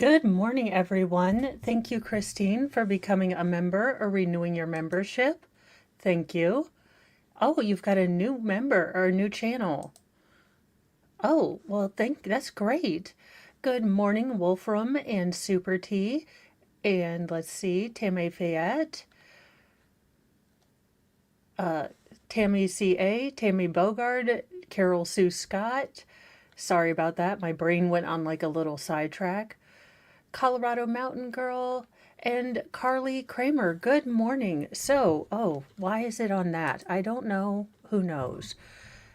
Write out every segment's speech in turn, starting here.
Good morning, everyone. Thank you, Christine, for becoming a member or renewing your membership. Thank you. Oh, you've got a new member or a new channel. Oh, well, that's great. Good morning, Wolfram and Super T. And let's see, Tammy Fayette, uh, Tammy CA, Tammy Bogard, Carol Sue Scott. Sorry about that. My brain went on like a little sidetrack. Colorado Mountain Girl, and Carly Kramer. Good morning. Why is it on that? I don't know. Who knows?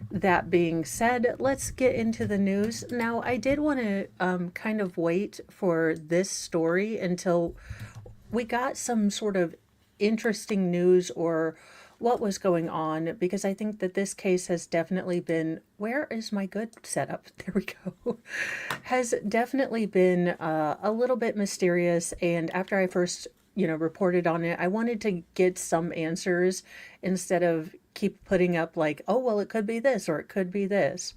That being said, let's get into the news. Now, I did want to kind of wait for this story until we got some sort of interesting news or what was going on, because I think that this case has definitely been, where is my good setup? There we go. Has definitely been a little bit mysterious. And after I first, reported on it, I wanted to get some answers instead of keep putting up like, oh, well, it could be this or it could be this.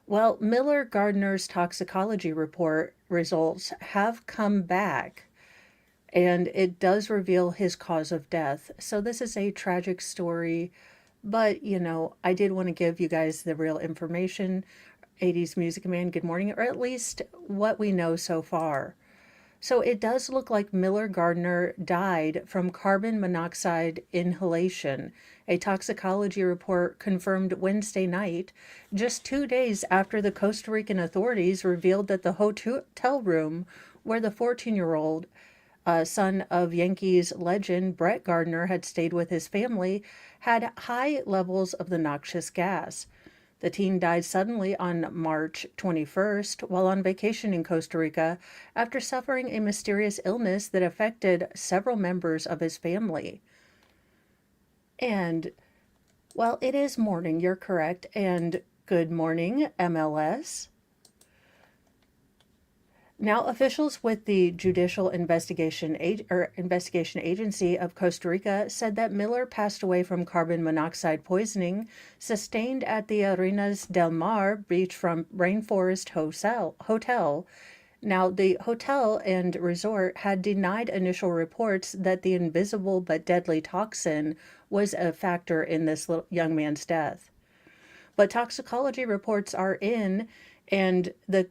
Well, Miller Gardner's toxicology report results have come back, and it does reveal his cause of death. So this is a tragic story, but I did want to give you guys the real information. 80s Music Man, good morning, or at least what we know so far. So it does look like Miller Gardner died from carbon monoxide inhalation. A toxicology report confirmed Wednesday night, just 2 days after the Costa Rican authorities revealed that the hotel room where the 14-year-old son of Yankees legend Brett Gardner had stayed with his family, had high levels of the noxious gas. The teen died suddenly on March 21st while on vacation in Costa Rica after suffering a mysterious illness that affected several members of his family. And, well, it is morning, you're correct. And good morning, MLS. Now, officials with the Judicial Investigation Agency of Costa Rica said that Miller passed away from carbon monoxide poisoning sustained at the Arenas del Mar beachfront rainforest hotel. Now, the hotel and resort had denied initial reports that the invisible but deadly toxin was a factor in this young man's death. But toxicology reports are in, and the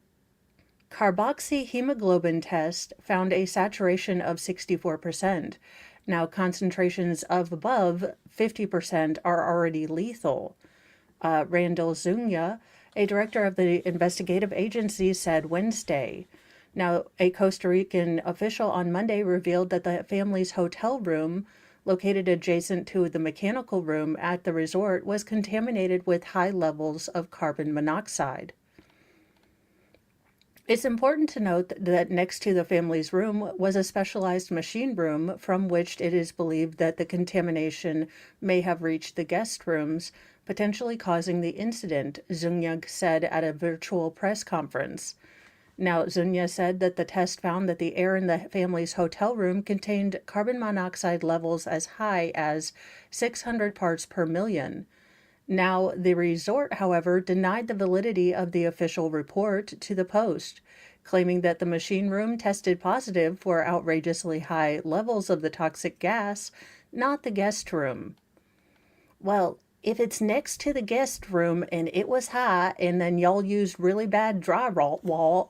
carboxyhemoglobin test found a saturation of 64%. Now, concentrations of above 50% are already lethal. Randall Zunga, a director of the investigative agency, said Wednesday. Now, a Costa Rican official on Monday revealed that the family's hotel room, located adjacent to the mechanical room at the resort, was contaminated with high levels of carbon monoxide. It's important to note that next to the family's room was a specialized machine room from which it is believed that the contamination may have reached the guest rooms, potentially causing the incident, Zunyag said at a virtual press conference. Now, Zunya said that the test found that the air in the family's hotel room contained carbon monoxide levels as high as 600 parts per million. Now, the resort, however, denied the validity of the official report to the Post, claiming that the machine room tested positive for outrageously high levels of the toxic gas, not the guest room. Well, if it's next to the guest room and it was high, and then y'all used really bad drywall,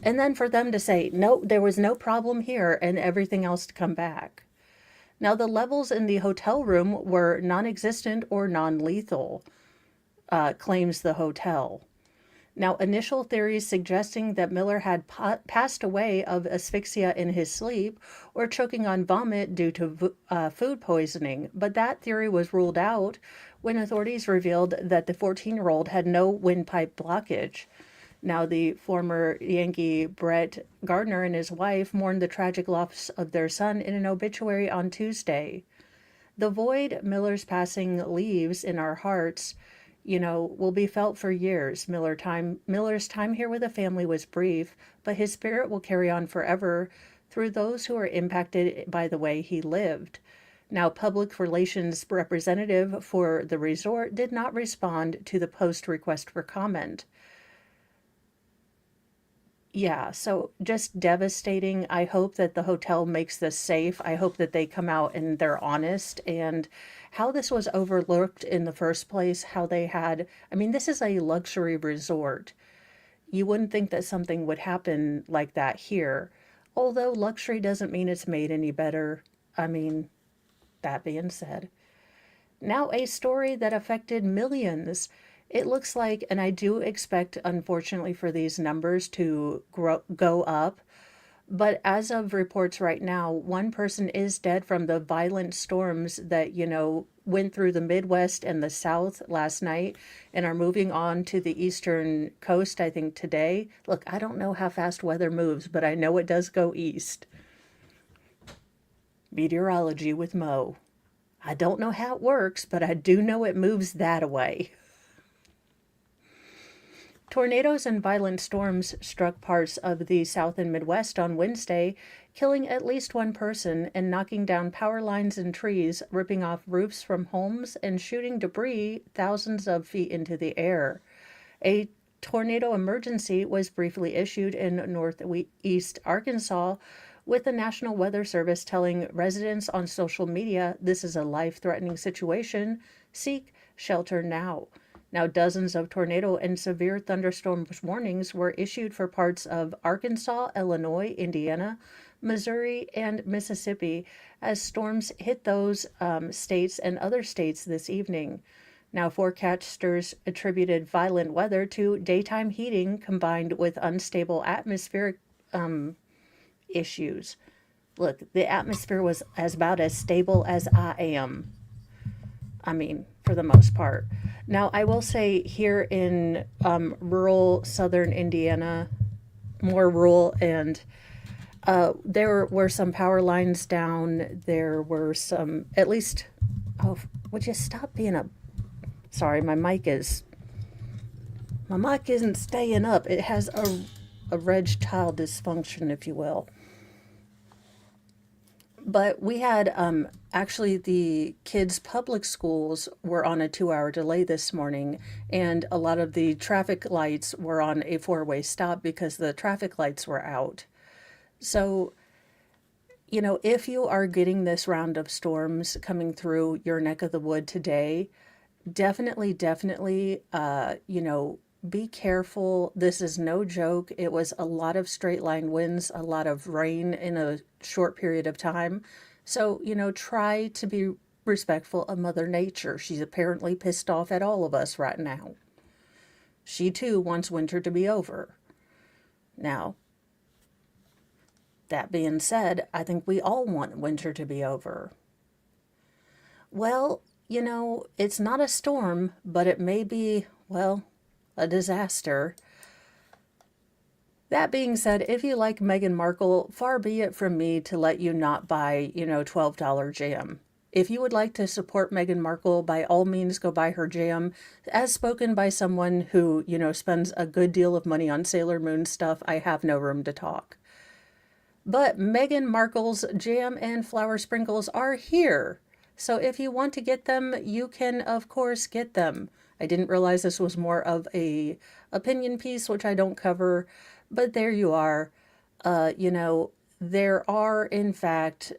and then for them to say, no, there was no problem here, and everything else to come back. Now, the levels in the hotel room were non-existent or non-lethal, claims the hotel. Now, initial theories suggesting that Miller had passed away of asphyxia in his sleep or choking on vomit due to food poisoning, but that theory was ruled out when authorities revealed that the 14-year-old had no windpipe blockage. Now, the former Yankee Brett Gardner and his wife mourned the tragic loss of their son in an obituary on Tuesday. The void Miller's passing leaves in our hearts, will be felt for years. Miller's time here with the family was brief, but his spirit will carry on forever through those who are impacted by the way he lived. Now, public relations representative for the resort did not respond to the Post request for comment. Yeah, so just devastating. I hope that the hotel makes this safe. I hope that they come out and they're honest and how this was overlooked in the first place, how they had, I mean, this is a luxury resort. You wouldn't think that something would happen like that here. Although luxury doesn't mean it's made any better. I mean, that being said. Now, a story that affected millions. It looks like, and I do expect, unfortunately, for these numbers to go up. But as of reports right now, one person is dead from the violent storms that, went through the Midwest and the South last night and are moving on to the eastern coast, I think, today. Look, I don't know how fast weather moves, but I know it does go east. Meteorology with Mo. I don't know how it works, but I do know it moves that way. Tornadoes and violent storms struck parts of the South and Midwest on Wednesday, killing at least one person and knocking down power lines and trees, ripping off roofs from homes, and shooting debris thousands of feet into the air. A tornado emergency was briefly issued in northeast Arkansas, with the National Weather Service telling residents on social media this is a life threatening situation. Seek shelter now. Now, dozens of tornado and severe thunderstorm warnings were issued for parts of Arkansas, Illinois, Indiana, Missouri, and Mississippi as storms hit those states and other states this evening. Now, forecasters attributed violent weather to daytime heating combined with unstable atmospheric issues. Look, the atmosphere was about as stable as I am. I mean, for the most part. Now, I will say here in rural southern Indiana, more rural, and there were some power lines down. There were some, at least, oh, would you stop being a, sorry, my mic isn't staying up. It has a erectile dysfunction, if you will. But we had actually the kids' public schools were on a 2 hour delay this morning, and a lot of the traffic lights were on a four-way stop because the traffic lights were out. So, if you are getting this round of storms coming through your neck of the wood today, definitely, be careful. This is no joke. It was a lot of straight line winds, a lot of rain in a short period of time. So, try to be respectful of Mother Nature. She's apparently pissed off at all of us right now. She too wants winter to be over. Now, that being said, I think we all want winter to be over. Well, it's not a storm, but it may be, well, a disaster. That being said, if you like Meghan Markle, far be it from me to let you not buy, $12 jam. If you would like to support Meghan Markle, by all means go buy her jam. As spoken by someone who, spends a good deal of money on Sailor Moon stuff, I have no room to talk. But Meghan Markle's jam and flour sprinkles are here. So if you want to get them, you can, of course, get them. I didn't realize this was more of a opinion piece, which I don't cover, but there you are. There are, in fact,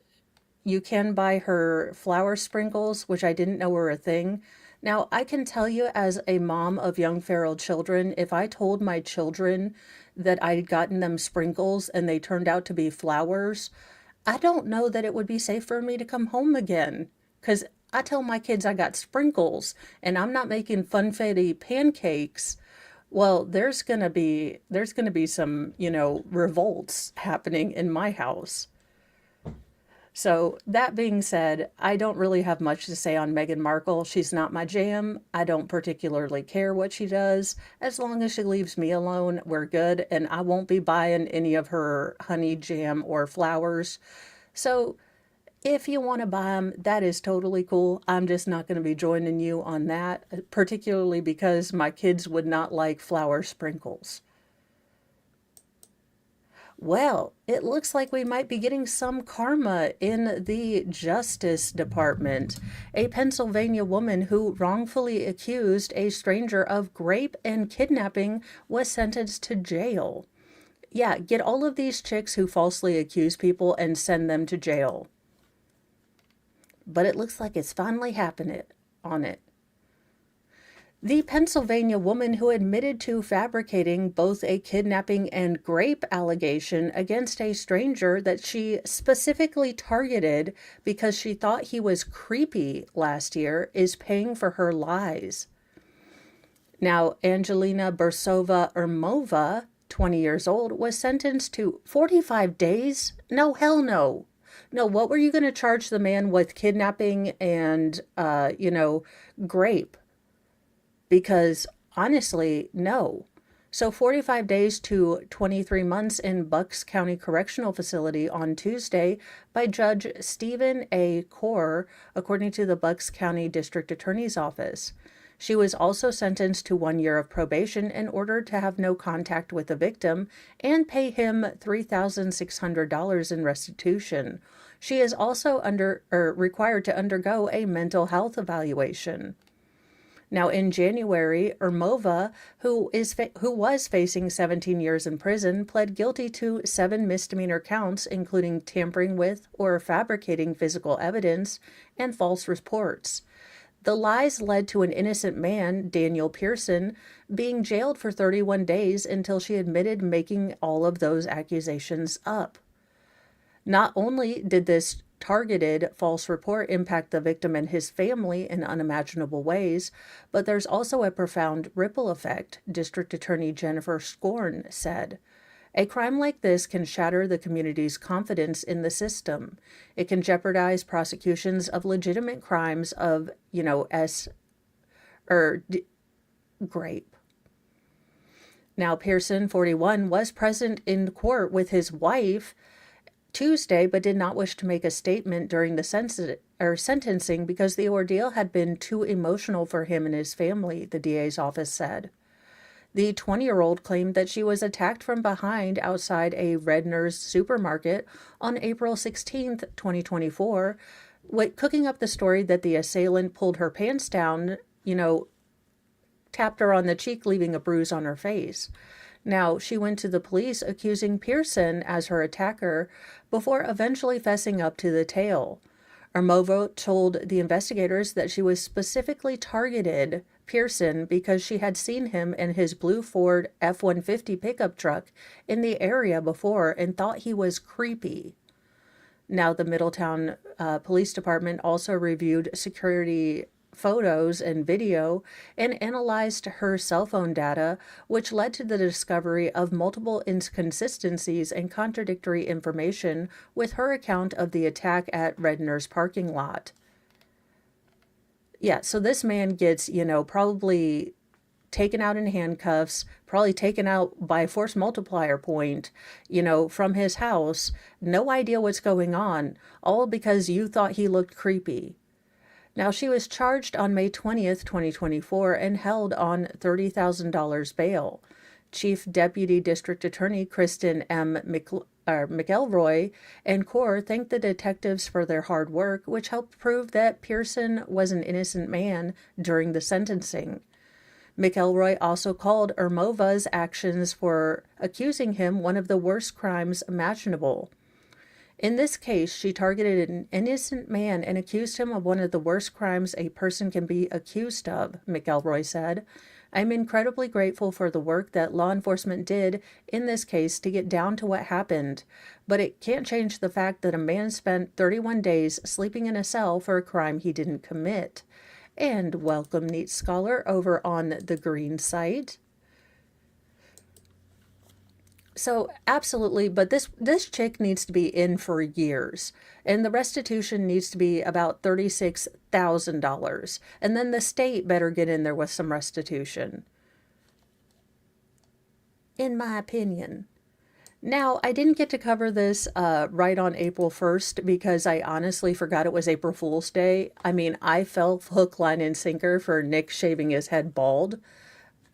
you can buy her flour sprinkles, which I didn't know were a thing. Now, I can tell you as a mom of young feral children, if I told my children that I'd gotten them sprinkles and they turned out to be flowers, I don't know that it would be safe for me to come home again. Because I tell my kids I got sprinkles and I'm not making funfetti pancakes. Well, there's gonna be some, revolts happening in my house. So that being said, I don't really have much to say on Meghan Markle. She's not my jam. I don't particularly care what she does. As long as she leaves me alone, we're good. And I won't be buying any of her honey jam or flowers. So if you want to buy them, that is totally cool. I'm just not going to be joining you on that, particularly because my kids would not like flour sprinkles. Well, it looks like we might be getting some karma in the Justice Department. A Pennsylvania woman who wrongfully accused a stranger of rape and kidnapping was sentenced to jail. Yeah, get all of these chicks who falsely accuse people and send them to jail. But it looks like it's finally happening on it. The Pennsylvania woman who admitted to fabricating both a kidnapping and rape allegation against a stranger that she specifically targeted because she thought he was creepy last year is paying for her lies. Now, Angelina Bursova Ermova, 20 years old, was sentenced to 45 days? No, hell no. No, what were you going to charge the man with kidnapping and, grape? Because honestly, no. So 45 days to 23 months in Bucks County Correctional Facility on Tuesday by Judge Stephen A. Core, according to the Bucks County District Attorney's Office. She was also sentenced to 1 year of probation in order to have no contact with the victim and pay him $3,600 in restitution. She is also required to undergo a mental health evaluation. Now, in January, Ermova, who was facing 17 years in prison, pled guilty to 7 misdemeanor counts, including tampering with or fabricating physical evidence and false reports. The lies led to an innocent man, Daniel Pearson, being jailed for 31 days until she admitted making all of those accusations up. Not only did this targeted false report impact the victim and his family in unimaginable ways, but there's also a profound ripple effect, District Attorney Jennifer Scorn said. A crime like this can shatter the community's confidence in the system. It can jeopardize prosecutions of legitimate crimes of, grape. Now, Pearson, 41, was present in court with his wife Tuesday, but did not wish to make a statement during the sentencing because the ordeal had been too emotional for him and his family, the DA's office said. The 20-year-old claimed that she was attacked from behind outside a Redner's supermarket on April 16, 2024, cooking up the story that the assailant pulled her pants down, tapped her on the cheek, leaving a bruise on her face. Now, she went to the police accusing Pearson as her attacker before eventually fessing up to the tale. Ermova told the investigators that she was specifically targeted Pearson because she had seen him in his blue Ford F-150 pickup truck in the area before and thought he was creepy. Now, the Middletown Police Department also reviewed security photos and video and analyzed her cell phone data, which led to the discovery of multiple inconsistencies and contradictory information with her account of the attack at Redner's parking lot. Yeah, so this man gets, probably taken out in handcuffs, probably taken out by force multiplier point, from his house, no idea what's going on, all because you thought he looked creepy. Now, she was charged on May 20th, 2024, and held on $30,000 bail. Chief Deputy District Attorney Kristen M. McElroy and Core thanked the detectives for their hard work, which helped prove that Pearson was an innocent man during the sentencing. McElroy also called Ermova's actions for accusing him one of the worst crimes imaginable. In this case, she targeted an innocent man and accused him of one of the worst crimes a person can be accused of, McElroy said. I'm incredibly grateful for the work that law enforcement did in this case to get down to what happened, but it can't change the fact that a man spent 31 days sleeping in a cell for a crime he didn't commit. And welcome, Neat Scholar, over on the green site. So absolutely, but this chick needs to be in for years, and the restitution needs to be about $36,000, and then the state better get in there with some restitution, in my opinion. Now, I didn't get to cover this right on April 1st because I honestly forgot it was April Fool's Day. I mean, I fell hook, line, and sinker for Nick shaving his head bald.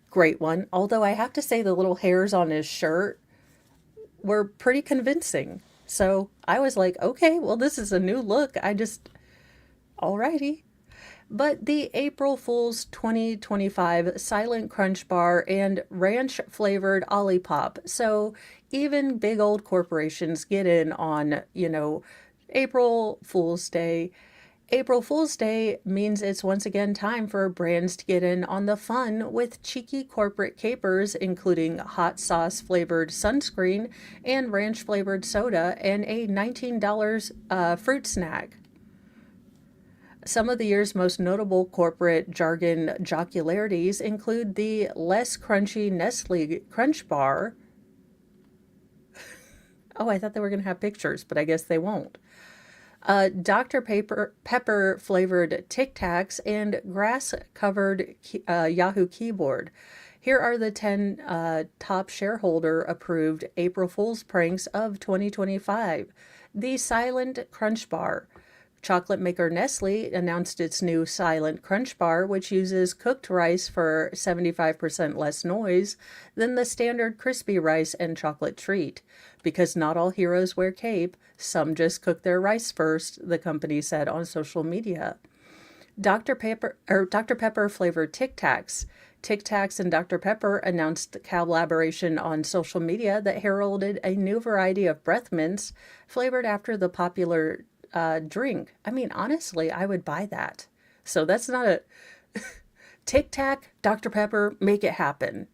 Great one. Although I have to say the little hairs on his shirt were pretty convincing. So I was like, okay, well, this is a new look. Alrighty. but the April Fool's 2025 Silent Crunch Bar and ranch flavored Olipop. So even big old corporations get in on, April Fool's Day. April Fool's Day means it's once again time for brands to get in on the fun with cheeky corporate capers, including hot sauce flavored sunscreen and ranch flavored soda and a $19 fruit snack. Some of the year's most notable corporate jargon jocularities include the less crunchy Nestle Crunch Bar. Oh, I thought they were going to have pictures, but I guess they won't. Dr. Pepper flavored Tic Tacs and grass covered Yahoo keyboard. Here are the 10 top shareholder approved April Fool's pranks of 2025. The Silent Crunch Bar. Chocolate maker Nestle announced its new Silent Crunch Bar, which uses cooked rice for 75% less noise than the standard crispy rice and chocolate treat. Because not all heroes wear cape, some just cook their rice first, the company said on social media. Dr. Pepper flavored Tic Tacs. Tic Tacs and Dr. Pepper announced collaboration on social media that heralded a new variety of breath mints flavored after the popular drink. I mean, honestly, I would buy that. So that's not a Tic Tac, Dr. Pepper, make it happen.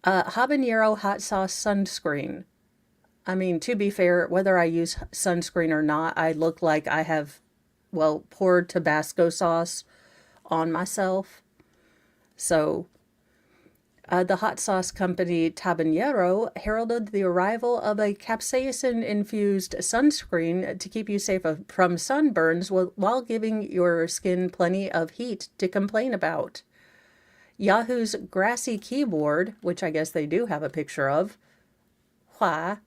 Habanero hot sauce sunscreen. I mean, to be fair, whether I use sunscreen or not, I look like I have, poured Tabasco sauce on myself. So the hot sauce company Tabanero heralded the arrival of a capsaicin-infused sunscreen to keep you safe from sunburns while giving your skin plenty of heat to complain about. Yahoo's grassy keyboard, which I guess they do have a picture of. Why?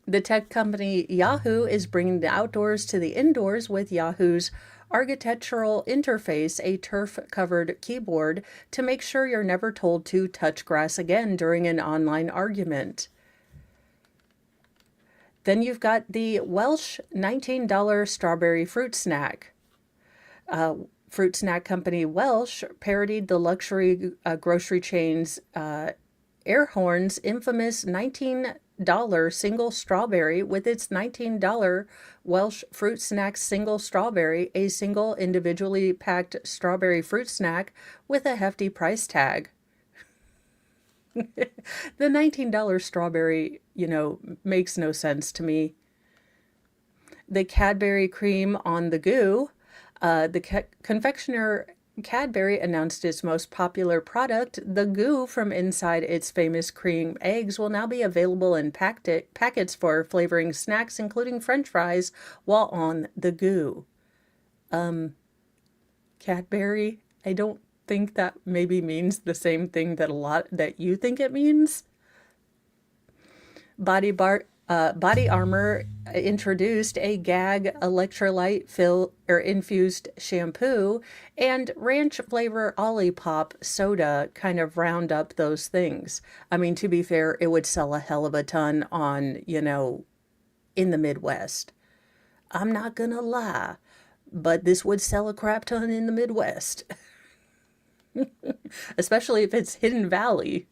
The tech company Yahoo is bringing the outdoors to the indoors with Yahoo's architectural interface, a turf-covered keyboard, to make sure you're never told to touch grass again during an online argument. Then you've got the Welsh $19 strawberry fruit snack. Fruit snack company Welsh parodied the luxury grocery chain's Airhorn's infamous $19 single strawberry with its $19 Welsh fruit snack single strawberry, a single individually packed strawberry fruit snack with a hefty price tag. The $19 strawberry, makes no sense to me. The Cadbury cream on the goo. The confectioner Cadbury announced its most popular product, the goo from inside its famous cream eggs, will now be available in packets for flavoring snacks, including French fries, while on the goo. Cadbury, I don't think that maybe means the same thing that you think it means. Body Armor introduced a gag electrolyte infused shampoo, and ranch flavor Olipop soda kind of round up those things. I mean, to be fair, it would sell a hell of a ton on, in the Midwest. I'm not gonna lie, but this would sell a crap ton in the Midwest. Especially if it's Hidden Valley.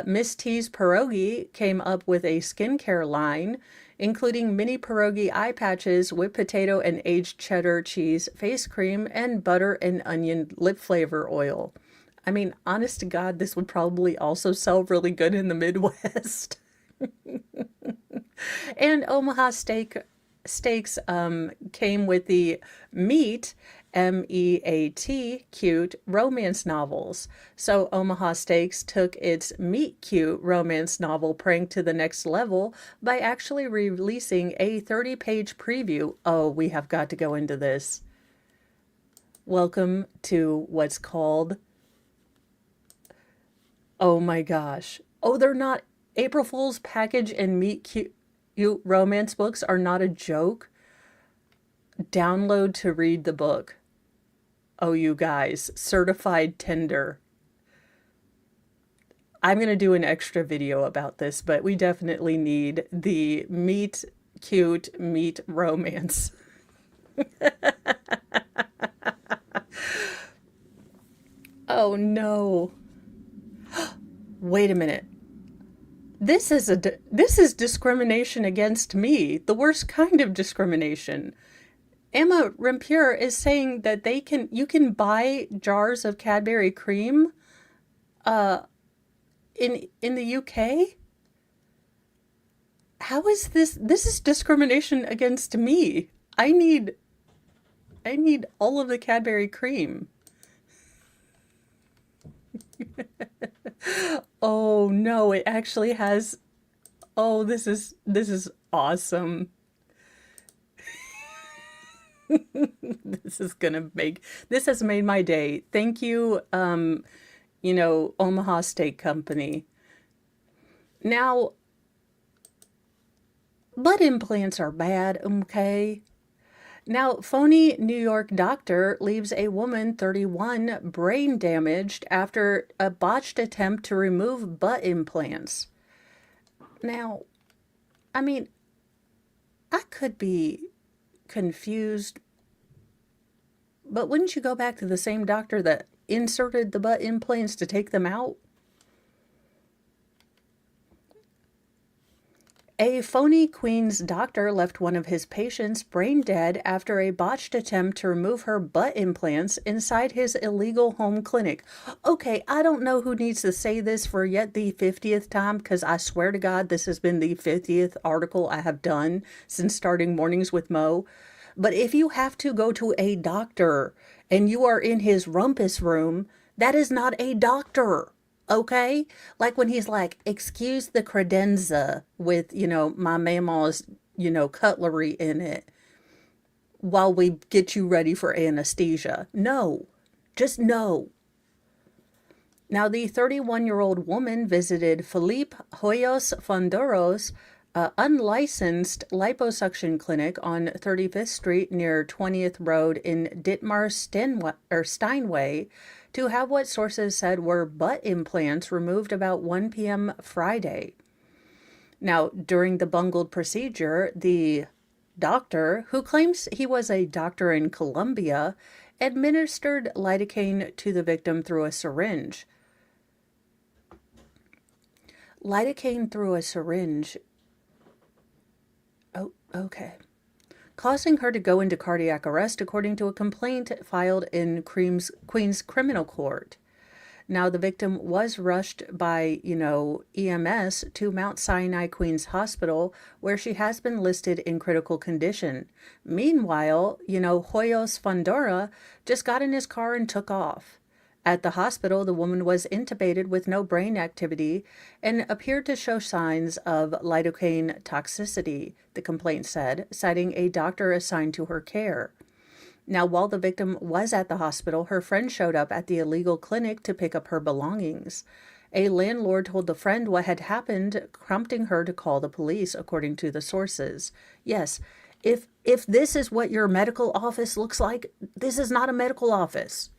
Miss T's Pierogi came up with a skincare line, including mini pierogi eye patches, whipped potato and aged cheddar cheese face cream, and butter and onion lip flavor oil. I mean, honest to God, this would probably also sell really good in the Midwest. And Omaha Steaks came with the Meat, MEAT, cute romance novels. So Omaha Steaks took its Meet Cute romance novel prank to the next level by actually releasing a 30-page preview. Oh, we have got to go into this. Welcome to what's called... Oh my gosh. Oh, they're not... April Fool's package and Meet Cute romance books are not a joke. Download to read the book. Oh, you guys, certified tender. I'm going to do an extra video about this, but we definitely need the Meet Cute Meet Romance. Oh no. Wait a minute. This is discrimination against me. The worst kind of discrimination. Emma Rampier is saying that you can buy jars of Cadbury cream uh in the UK? How is this is discrimination against me. I need I need all of the Cadbury cream. Oh no, it actually has. Oh, this is awesome. This is gonna make this has made my day. Thank you, Omaha Steak Company. Now, butt implants are bad, okay? Now, phony New York doctor leaves a woman 31 brain damaged after a botched attempt to remove butt implants. Now, I mean, I could be confused, but wouldn't you go back to the same doctor that inserted the butt implants to take them out? A phony Queens doctor left one of his patients brain dead after a botched attempt to remove her butt implants inside his illegal home clinic. Okay, I don't know who needs to say this for yet the 50th time, because I swear to God, this has been the 50th article I have done since starting Mornings with Mo. But if you have to go to a doctor and you are in his rumpus room, that is not a doctor. Okay? Like when he's like, excuse the credenza with, my mama's, cutlery in it while we get you ready for anesthesia. No. Just no. Now, the 31-year-old woman visited Felipe Hoyos Fonduro's unlicensed liposuction clinic on 35th Street near 20th Road in Steinway to have what sources said were butt implants removed about 1 p.m. Friday. Now, during the bungled procedure, the doctor, who claims he was a doctor in Colombia, administered lidocaine to the victim through a syringe. Lidocaine through a syringe. Oh, okay. Causing her to go into cardiac arrest, according to a complaint filed in Queens Criminal Court. Now, the victim was rushed by, EMS to Mount Sinai Queens Hospital, where she has been listed in critical condition. Meanwhile, Hoyos Fondora just got in his car and took off. At the hospital, the woman was intubated with no brain activity and appeared to show signs of lidocaine toxicity, the complaint said, citing a doctor assigned to her care. Now, while the victim was at the hospital, her friend showed up at the illegal clinic to pick up her belongings. A landlord told the friend what had happened, prompting her to call the police, according to the sources. Yes, if this is what your medical office looks like, this is not a medical office.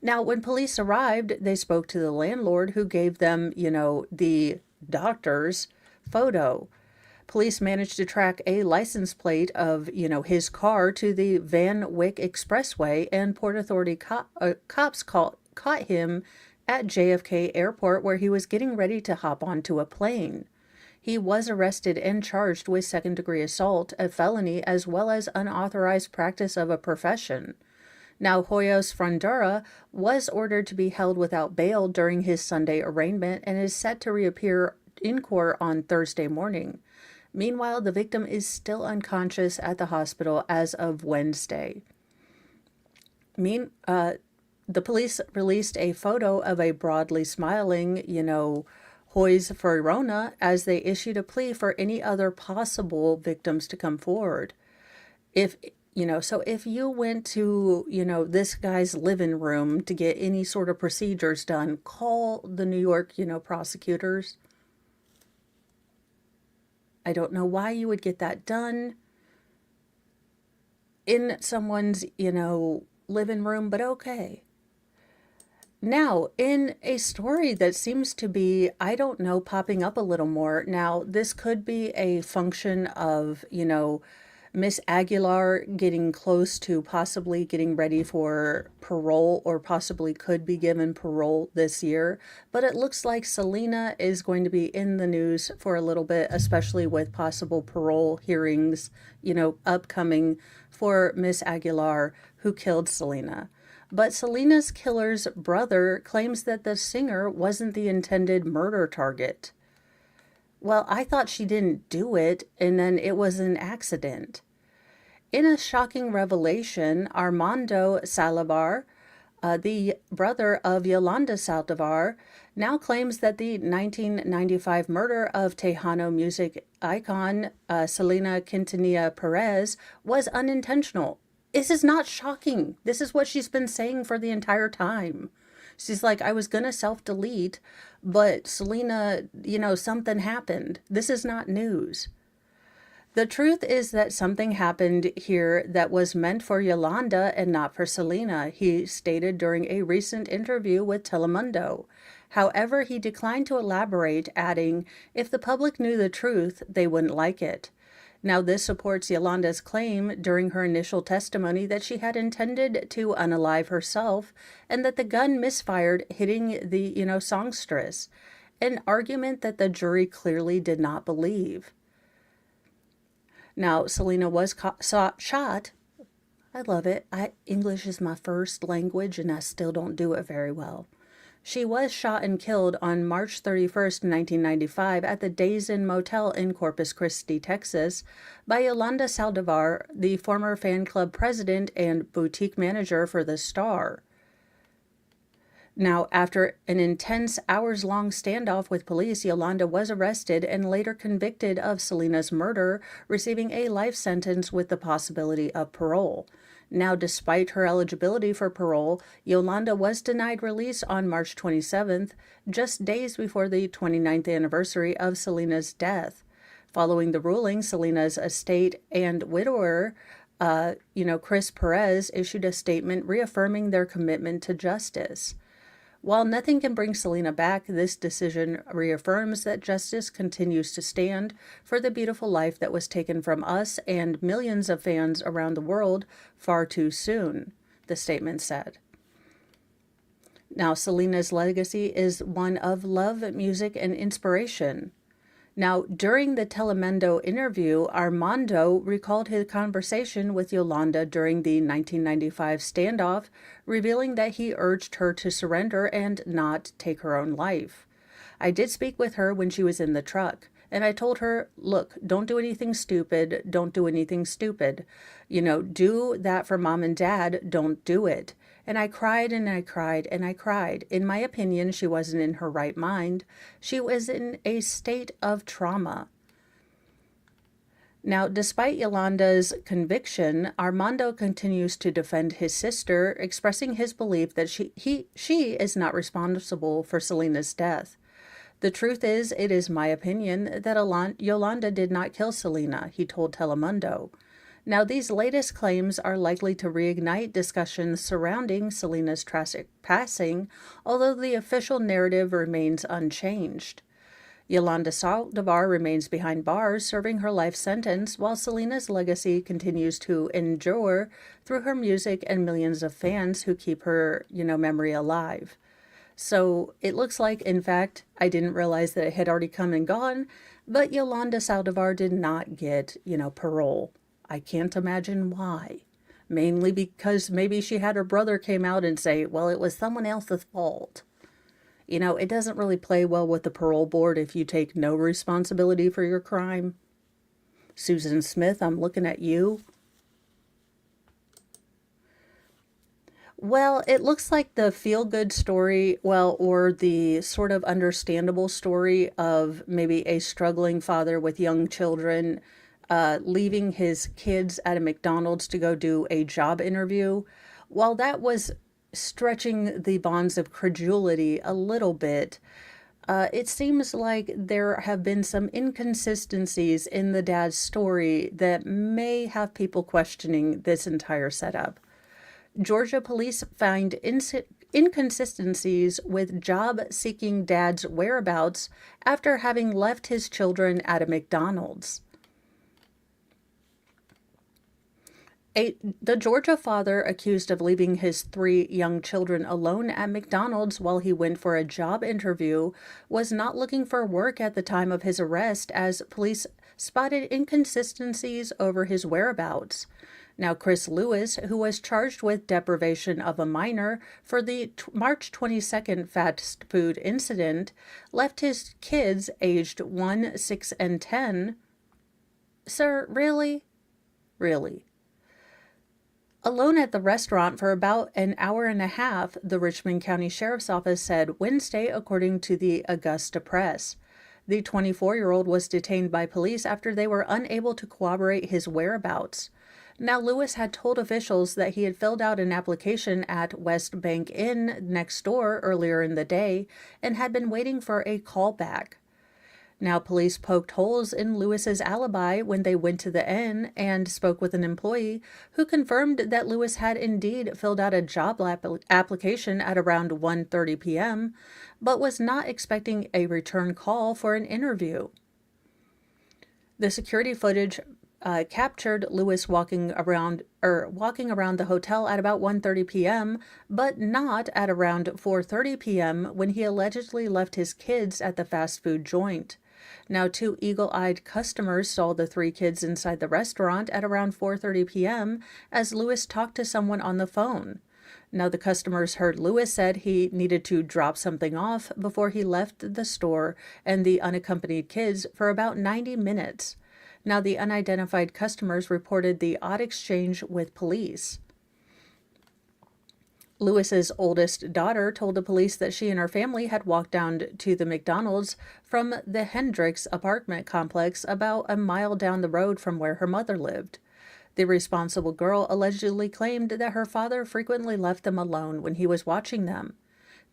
Now, when police arrived, they spoke to the landlord, who gave them, the doctor's photo. Police managed to track a license plate of, his car to the Van Wyck Expressway, and Port Authority cops caught him at JFK Airport, where he was getting ready to hop onto a plane. He was arrested and charged with second-degree assault, a felony, as well as unauthorized practice of a profession. Now, Hoyos Frondura was ordered to be held without bail during his Sunday arraignment and is set to reappear in court on Thursday morning. Meanwhile, the victim is still unconscious at the hospital as of Wednesday. The police released a photo of a broadly smiling, Hoyos Verona, as they issued a plea for any other possible victims to come forward. So if you went to, this guy's living room to get any sort of procedures done, call the New York, prosecutors. I don't know why you would get that done in someone's, living room, but okay. Now, in a story that seems to be, popping up a little more. Now, this could be a function of, Miss Aguilar getting close to possibly getting ready for parole, or possibly could be given parole this year. But it looks like Selena is going to be in the news for a little bit, especially with possible parole hearings, upcoming for Miss Aguilar, who killed Selena. But Selena's killer's brother claims that the singer wasn't the intended murder target. Well, I thought she didn't do it, and then it was an accident. In a shocking revelation, Armando Salazar, the brother of Yolanda Saldivar, now claims that the 1995 murder of Tejano music icon Selena Quintanilla Perez was unintentional. This is not shocking. This is what she's been saying for the entire time. She's like, I was going to self-delete, but Selena, something happened. This is not news. The truth is that something happened here that was meant for Yolanda and not for Selena, he stated during a recent interview with Telemundo. However, he declined to elaborate, adding, if the public knew the truth, they wouldn't like it. Now, this supports Yolanda's claim during her initial testimony that she had intended to unalive herself and that the gun misfired, hitting the, songstress, an argument that the jury clearly did not believe. Now, Selena was shot. I love it. English is my first language, and I still don't do it very well. She was shot and killed on March 31st, 1995 at the Days Inn Motel in Corpus Christi, Texas, by Yolanda Saldivar, the former fan club president and boutique manager for the star. Now, after an intense hours-long standoff with police, Yolanda was arrested and later convicted of Selena's murder, receiving a life sentence with the possibility of parole. Now, despite her eligibility for parole, Yolanda was denied release on March 27th, just days before the 29th anniversary of Selena's death. Following the ruling, Selena's estate and widower, Chris Perez, issued a statement reaffirming their commitment to justice. While nothing can bring Selena back, this decision reaffirms that justice continues to stand for the beautiful life that was taken from us and millions of fans around the world far too soon, the statement said. Now, Selena's legacy is one of love, music, and inspiration. Now, during the Telemundo interview, Armando recalled his conversation with Yolanda during the 1995 standoff, revealing that he urged her to surrender and not take her own life. I did speak with her when she was in the truck, and I told her, look, don't do anything stupid, don't do anything stupid. Do that for mom and dad, don't do it. And I cried and I cried and I cried. In my opinion, she wasn't in her right mind. She was in a state of trauma. Now, despite Yolanda's conviction, Armando continues to defend his sister, expressing his belief that she is not responsible for Selena's death. The truth is, it is my opinion that Yolanda did not kill Selena, he told Telemundo. Now, these latest claims are likely to reignite discussions surrounding Selena's tragic passing, although the official narrative remains unchanged. Yolanda Saldivar remains behind bars, serving her life sentence, while Selena's legacy continues to endure through her music and millions of fans who keep her, memory alive. So it looks like, in fact, I didn't realize that it had already come and gone, but Yolanda Saldivar did not get, parole. I can't imagine why. Mainly because maybe she had her brother came out and say, well, it was someone else's fault. It doesn't really play well with the parole board if you take no responsibility for your crime. Susan Smith, I'm looking at you. Well, it looks like the feel-good story, or the sort of understandable story of maybe a struggling father with young children leaving his kids at a McDonald's to go do a job interview. While that was stretching the bonds of credulity a little bit, it seems like there have been some inconsistencies in the dad's story that may have people questioning this entire setup. Georgia police find inconsistencies with job-seeking dad's whereabouts after having left his children at a McDonald's. The Georgia father accused of leaving his three young children alone at McDonald's while he went for a job interview was not looking for work at the time of his arrest, as police spotted inconsistencies over his whereabouts. Now, Chris Lewis, who was charged with deprivation of a minor for the March 22nd fast food incident, left his kids aged 1, 6, and 10. Sir, really? Really? Alone at the restaurant for about an hour and a half, the Richmond County Sheriff's Office said Wednesday, according to the Augusta Press. The 24-year-old was detained by police after they were unable to corroborate his whereabouts. Now, Lewis had told officials that he had filled out an application at West Bank Inn next door earlier in the day and had been waiting for a call back. Now, police poked holes in Lewis's alibi when they went to the inn and spoke with an employee who confirmed that Lewis had indeed filled out a job application at around 1:30 p.m., but was not expecting a return call for an interview. The security footage captured Lewis walking around the hotel at about 1:30 p.m., but not at around 4:30 p.m. when he allegedly left his kids at the fast food joint. Now, two eagle-eyed customers saw the three kids inside the restaurant at around 4:30 p.m. as Lewis talked to someone on the phone. Now, the customers heard Lewis said he needed to drop something off before he left the store and the unaccompanied kids for about 90 minutes. Now, the unidentified customers reported the odd exchange with police. Lewis's oldest daughter told the police that she and her family had walked down to the McDonald's from the Hendricks apartment complex about a mile down the road from where her mother lived. The responsible girl allegedly claimed that her father frequently left them alone when he was watching them.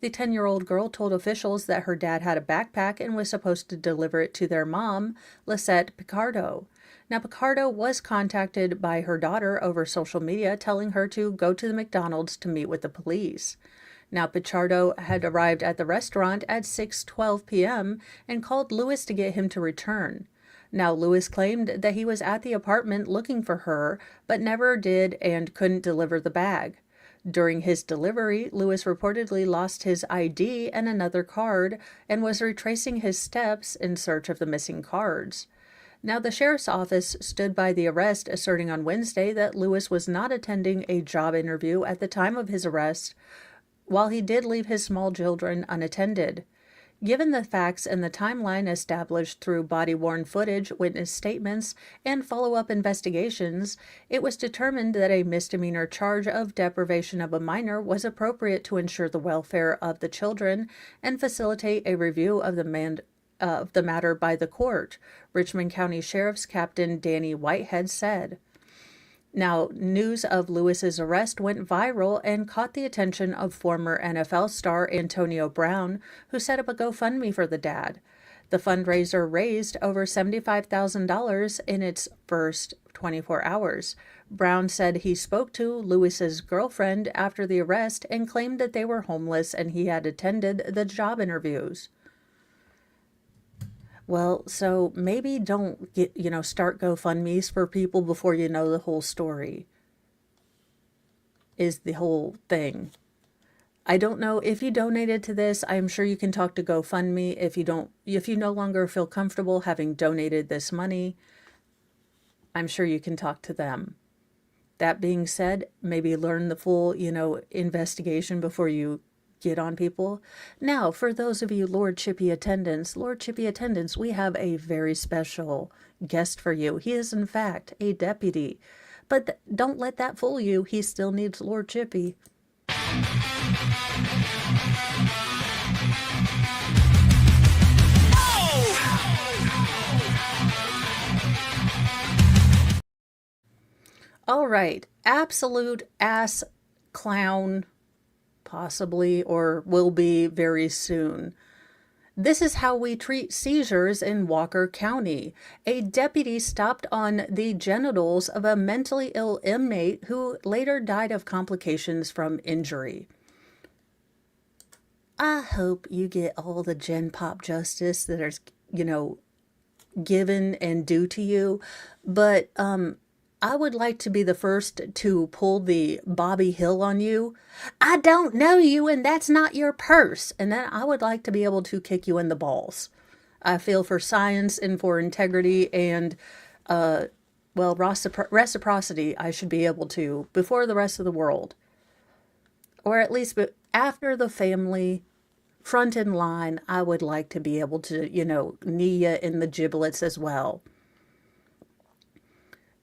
The 10-year-old girl told officials that her dad had a backpack and was supposed to deliver it to their mom, Lisette Picardo. Now, Picardo was contacted by her daughter over social media, telling her to go to the McDonald's to meet with the police. Now, Picardo had arrived at the restaurant at 6:12 p.m. and called Lewis to get him to return. Now, Lewis claimed that he was at the apartment looking for her, but never did and couldn't deliver the bag. During his delivery, Lewis reportedly lost his ID and another card and was retracing his steps in search of the missing cards. Now, the sheriff's office stood by the arrest, asserting on Wednesday that Lewis was not attending a job interview at the time of his arrest, while he did leave his small children unattended. Given the facts and the timeline established through body-worn footage, witness statements, and follow-up investigations, it was determined that a misdemeanor charge of deprivation of a minor was appropriate to ensure the welfare of the children and facilitate a review of the matter by the court, Richmond County Sheriff's Captain Danny Whitehead said. Now, news of Lewis's arrest went viral and caught the attention of former NFL star Antonio Brown, who set up a GoFundMe for the dad. The fundraiser raised over $75,000 in its first 24 hours. Brown said he spoke to Lewis's girlfriend after the arrest and claimed that they were homeless and he had attended the job interviews. Well, so maybe don't start GoFundMes for people before you know the whole story, is the whole thing. I don't know if you donated to this. I'm sure you can talk to GoFundMe. If you no longer feel comfortable having donated this money, I'm sure you can talk to them. That being said, maybe learn the full, investigation before you get on people. Now, for those of you Lord Chippy attendants, we have a very special guest for you. He is, in fact, a deputy. But don't let that fool you. He still needs Lord Chippy. All right. Absolute ass clown, possibly, or will be very soon. This is how we treat seizures in Walker County. A deputy stopped on the genitals of a mentally ill inmate who later died of complications from injury. I hope you get all the Gen Pop justice that is, given and due to you. But I would like to be the first to pull the Bobby Hill on you. I don't know you, and that's not your purse. And then I would like to be able to kick you in the balls. I feel for science and for integrity and, well, reciprocity. I should be able to before the rest of the world, or at least after the family. Front in line, I would like to be able to, knee you in the giblets as well.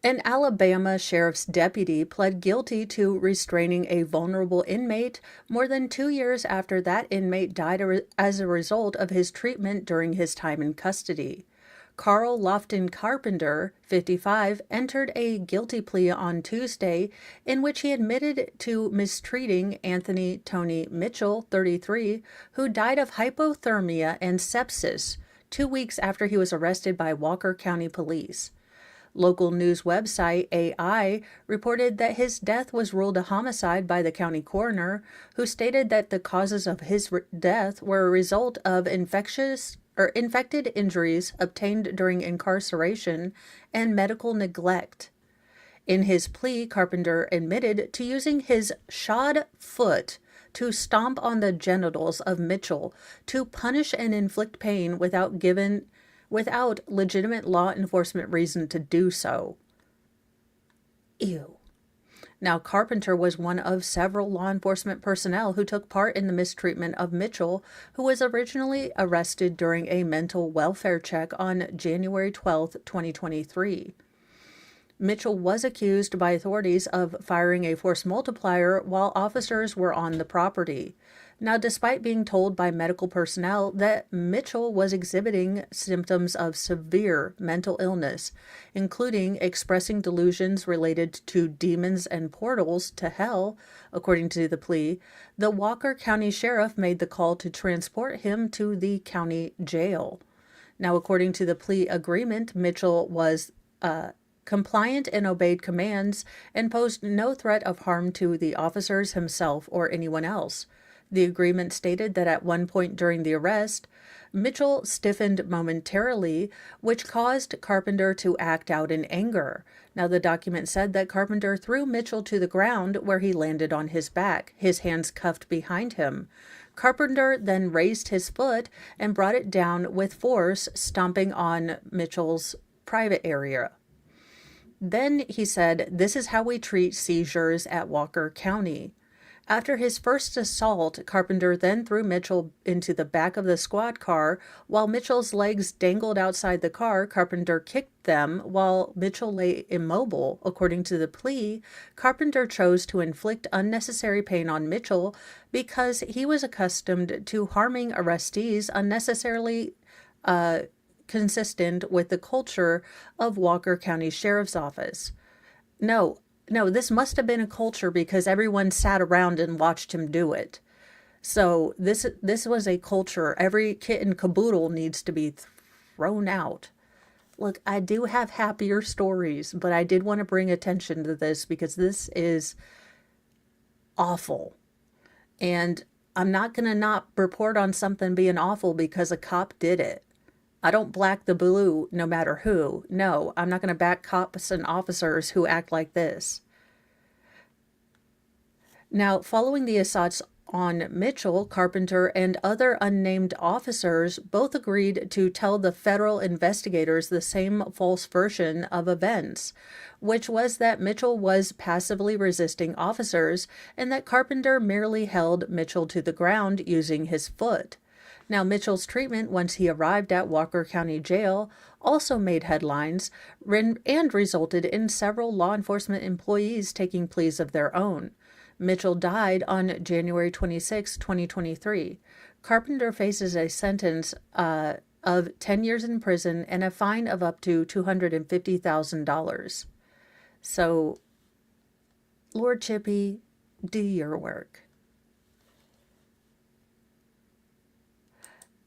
An Alabama sheriff's deputy pled guilty to restraining a vulnerable inmate more than 2 years after that inmate died as a result of his treatment during his time in custody. Carl Lofton Carpenter, 55, entered a guilty plea on Tuesday in which he admitted to mistreating Anthony Tony Mitchell, 33, who died of hypothermia and sepsis 2 weeks after he was arrested by Walker County Police. Local news website AI reported that his death was ruled a homicide by the county coroner, who stated that the causes of his death were a result of infected injuries obtained during incarceration and medical neglect. In his plea, Carpenter admitted to using his shod foot to stomp on the genitals of Mitchell to punish and inflict pain without legitimate law enforcement reason to do so. Ew. Now, Carpenter was one of several law enforcement personnel who took part in the mistreatment of Mitchell, who was originally arrested during a mental welfare check on January 12, 2023. Mitchell was accused by authorities of firing a force multiplier while officers were on the property. Now, despite being told by medical personnel that Mitchell was exhibiting symptoms of severe mental illness, including expressing delusions related to demons and portals to hell, according to the plea, the Walker County Sheriff made the call to transport him to the county jail. Now, according to the plea agreement, Mitchell was compliant and obeyed commands and posed no threat of harm to the officers, himself, or anyone else. The agreement stated that at one point during the arrest, Mitchell stiffened momentarily, which caused Carpenter to act out in anger. Now, the document said that Carpenter threw Mitchell to the ground, where he landed on his back, his hands cuffed behind him. Carpenter then raised his foot and brought it down with force, stomping on Mitchell's private area. Then he said, "This is how we treat seizures at Walker County." After his first assault, Carpenter then threw Mitchell into the back of the squad car. While Mitchell's legs dangled outside the car, Carpenter kicked them while Mitchell lay immobile. According to the plea, Carpenter chose to inflict unnecessary pain on Mitchell because he was accustomed to harming arrestees unnecessarily, consistent with the culture of Walker County Sheriff's Office. No, this must have been a culture because everyone sat around and watched him do it. So this was a culture. Every kit and caboodle needs to be thrown out. Look, I do have happier stories, but I did want to bring attention to this because this is awful. And I'm not going to not report on something being awful because a cop did it. I don't black the blue no matter who. No, I'm not going to back cops and officers who act like this. Now, following the assaults on Mitchell, Carpenter, and other unnamed officers both agreed to tell the federal investigators the same false version of events, which was that Mitchell was passively resisting officers and that Carpenter merely held Mitchell to the ground using his foot. Now, Mitchell's treatment once he arrived at Walker County Jail also made headlines and resulted in several law enforcement employees taking pleas of their own. Mitchell died on January 26, 2023. Carpenter faces a sentence of 10 years in prison and a fine of up to $250,000. So, Lord Chippy, do your work.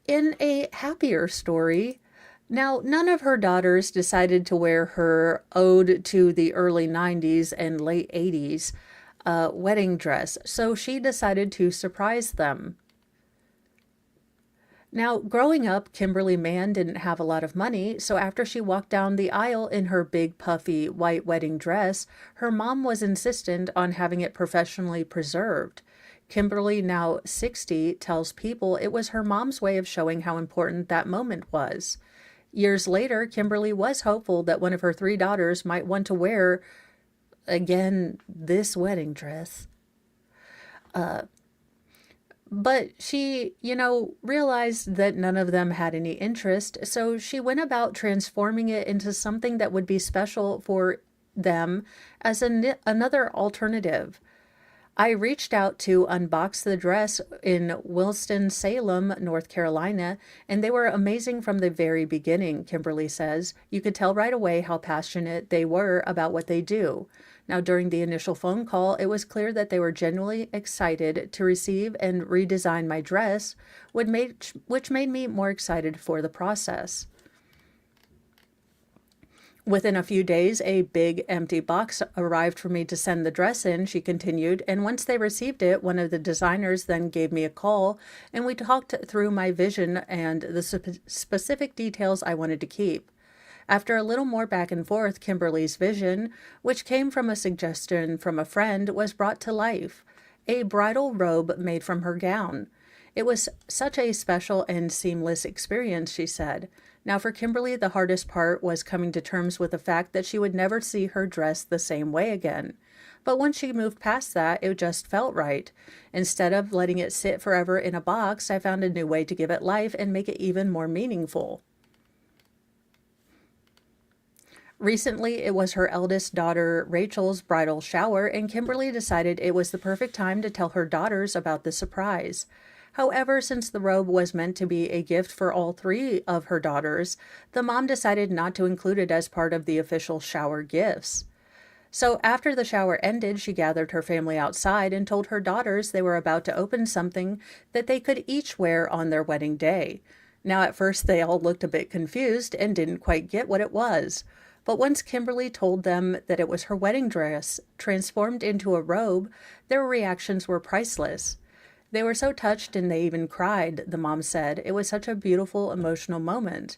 In a happier story, now none of her daughters decided to wear her ode to the early 90s and late 80s wedding dress, so she decided to surprise them. Now, growing up, Kimberly Mann didn't have a lot of money, so after she walked down the aisle in her big, puffy, white wedding dress, her mom was insistent on having it professionally preserved. Kimberly, now 60, tells people it was her mom's way of showing how important that moment was. Years later, Kimberly was hopeful that one of her three daughters might want to wear, again, this wedding dress. But she, realized that none of them had any interest, so she went about transforming it into something that would be special for them as another alternative. I reached out to unbox the dress in Winston-Salem, North Carolina, and they were amazing from the very beginning, Kimberly says. You could tell right away how passionate they were about what they do. Now, during the initial phone call, it was clear that they were genuinely excited to receive and redesign my dress, which made me more excited for the process. Within a few days, a big empty box arrived for me to send the dress in, she continued, and once they received it, one of the designers then gave me a call, and we talked through my vision and the specific details I wanted to keep. After a little more back and forth, Kimberly's vision, which came from a suggestion from a friend, was brought to life. A bridal robe made from her gown. It was such a special and seamless experience, she said. Now, for Kimberly, the hardest part was coming to terms with the fact that she would never see her dress the same way again. But once she moved past that, it just felt right. Instead of letting it sit forever in a box, I found a new way to give it life and make it even more meaningful. Recently, it was her eldest daughter Rachel's bridal shower, and Kimberly decided it was the perfect time to tell her daughters about the surprise. However, since the robe was meant to be a gift for all three of her daughters, the mom decided not to include it as part of the official shower gifts. So after the shower ended, she gathered her family outside and told her daughters they were about to open something that they could each wear on their wedding day. Now, at first, they all looked a bit confused and didn't quite get what it was. But once Kimberly told them that it was her wedding dress transformed into a robe, their reactions were priceless. They were so touched and they even cried, the mom said. It was such a beautiful, emotional moment.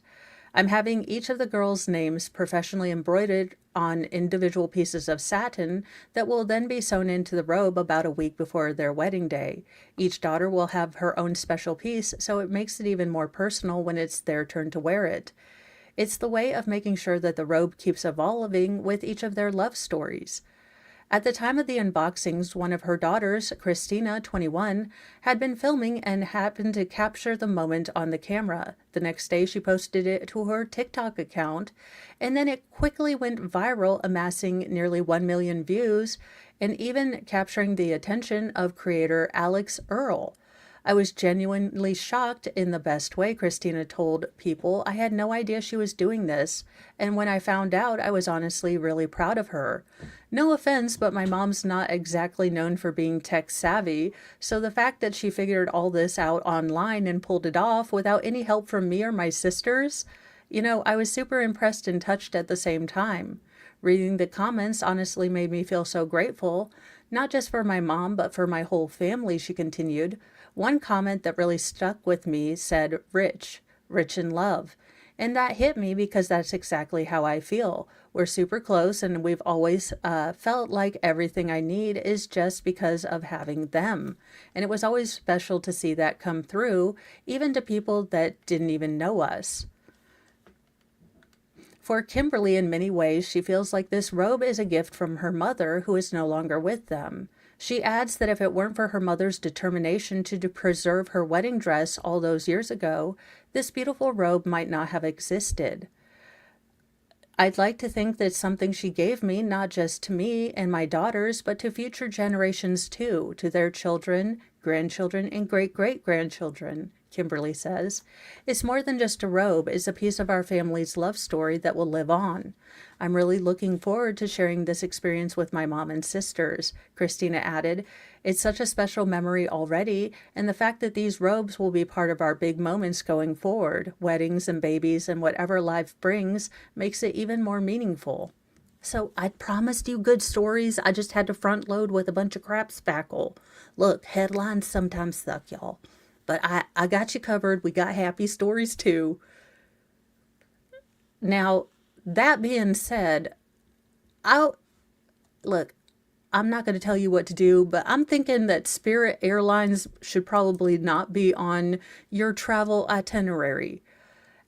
I'm having each of the girls' names professionally embroidered on individual pieces of satin that will then be sewn into the robe about a week before their wedding day. Each daughter will have her own special piece, so it makes it even more personal when it's their turn to wear it. It's the way of making sure that the robe keeps evolving with each of their love stories. At the time of the unboxings, one of her daughters, Christina, 21, had been filming and happened to capture the moment on the camera. The next day, she posted it to her TikTok account, and then it quickly went viral, amassing nearly 1 million views and even capturing the attention of creator Alex Earl. I was genuinely shocked in the best way, Christina told people. I had no idea she was doing this, and when I found out, I was honestly really proud of her. No offense, but my mom's not exactly known for being tech savvy, so the fact that she figured all this out online and pulled it off without any help from me or my sisters, I was super impressed and touched at the same time. Reading the comments honestly made me feel so grateful, not just for my mom, but for my whole family, she continued. One comment that really stuck with me said, rich in love. And that hit me because that's exactly how I feel. We're super close and we've always felt like everything I need is just because of having them. And it was always special to see that come through, even to people that didn't even know us. For Kimberly, in many ways, she feels like this robe is a gift from her mother, who is no longer with them. She adds that if it weren't for her mother's determination to preserve her wedding dress all those years ago, this beautiful robe might not have existed. I'd like to think that's something she gave me, not just to me and my daughters, but to future generations too, to their children, grandchildren, and great-great-grandchildren, Kimberly says. It's more than just a robe. It's a piece of our family's love story that will live on. I'm really looking forward to sharing this experience with my mom and sisters, Christina added. It's such a special memory already, and the fact that these robes will be part of our big moments going forward, weddings and babies and whatever life brings, makes it even more meaningful. So I promised you good stories. I just had to front load with a bunch of crap spackle. Look, headlines sometimes suck, y'all. But I got you covered. We got happy stories too. Now, that being said, I look, I'm not going to tell you what to do, but I'm thinking that Spirit Airlines should probably not be on your travel itinerary.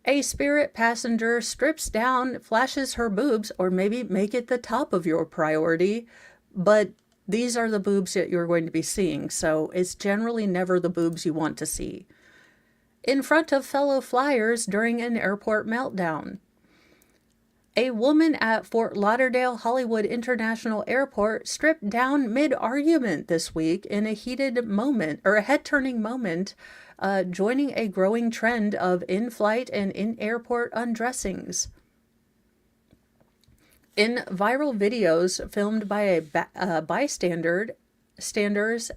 A Spirit passenger strips down, flashes her boobs, or maybe make it the top of your priority, but these are the boobs that you're going to be seeing, so it's generally never the boobs you want to see. In front of fellow flyers during an airport meltdown. A woman at Fort Lauderdale Hollywood International Airport stripped down mid-argument this week in a heated moment, or a head-turning moment, joining a growing trend of in-flight and in-airport undressings. In viral videos filmed by bystanders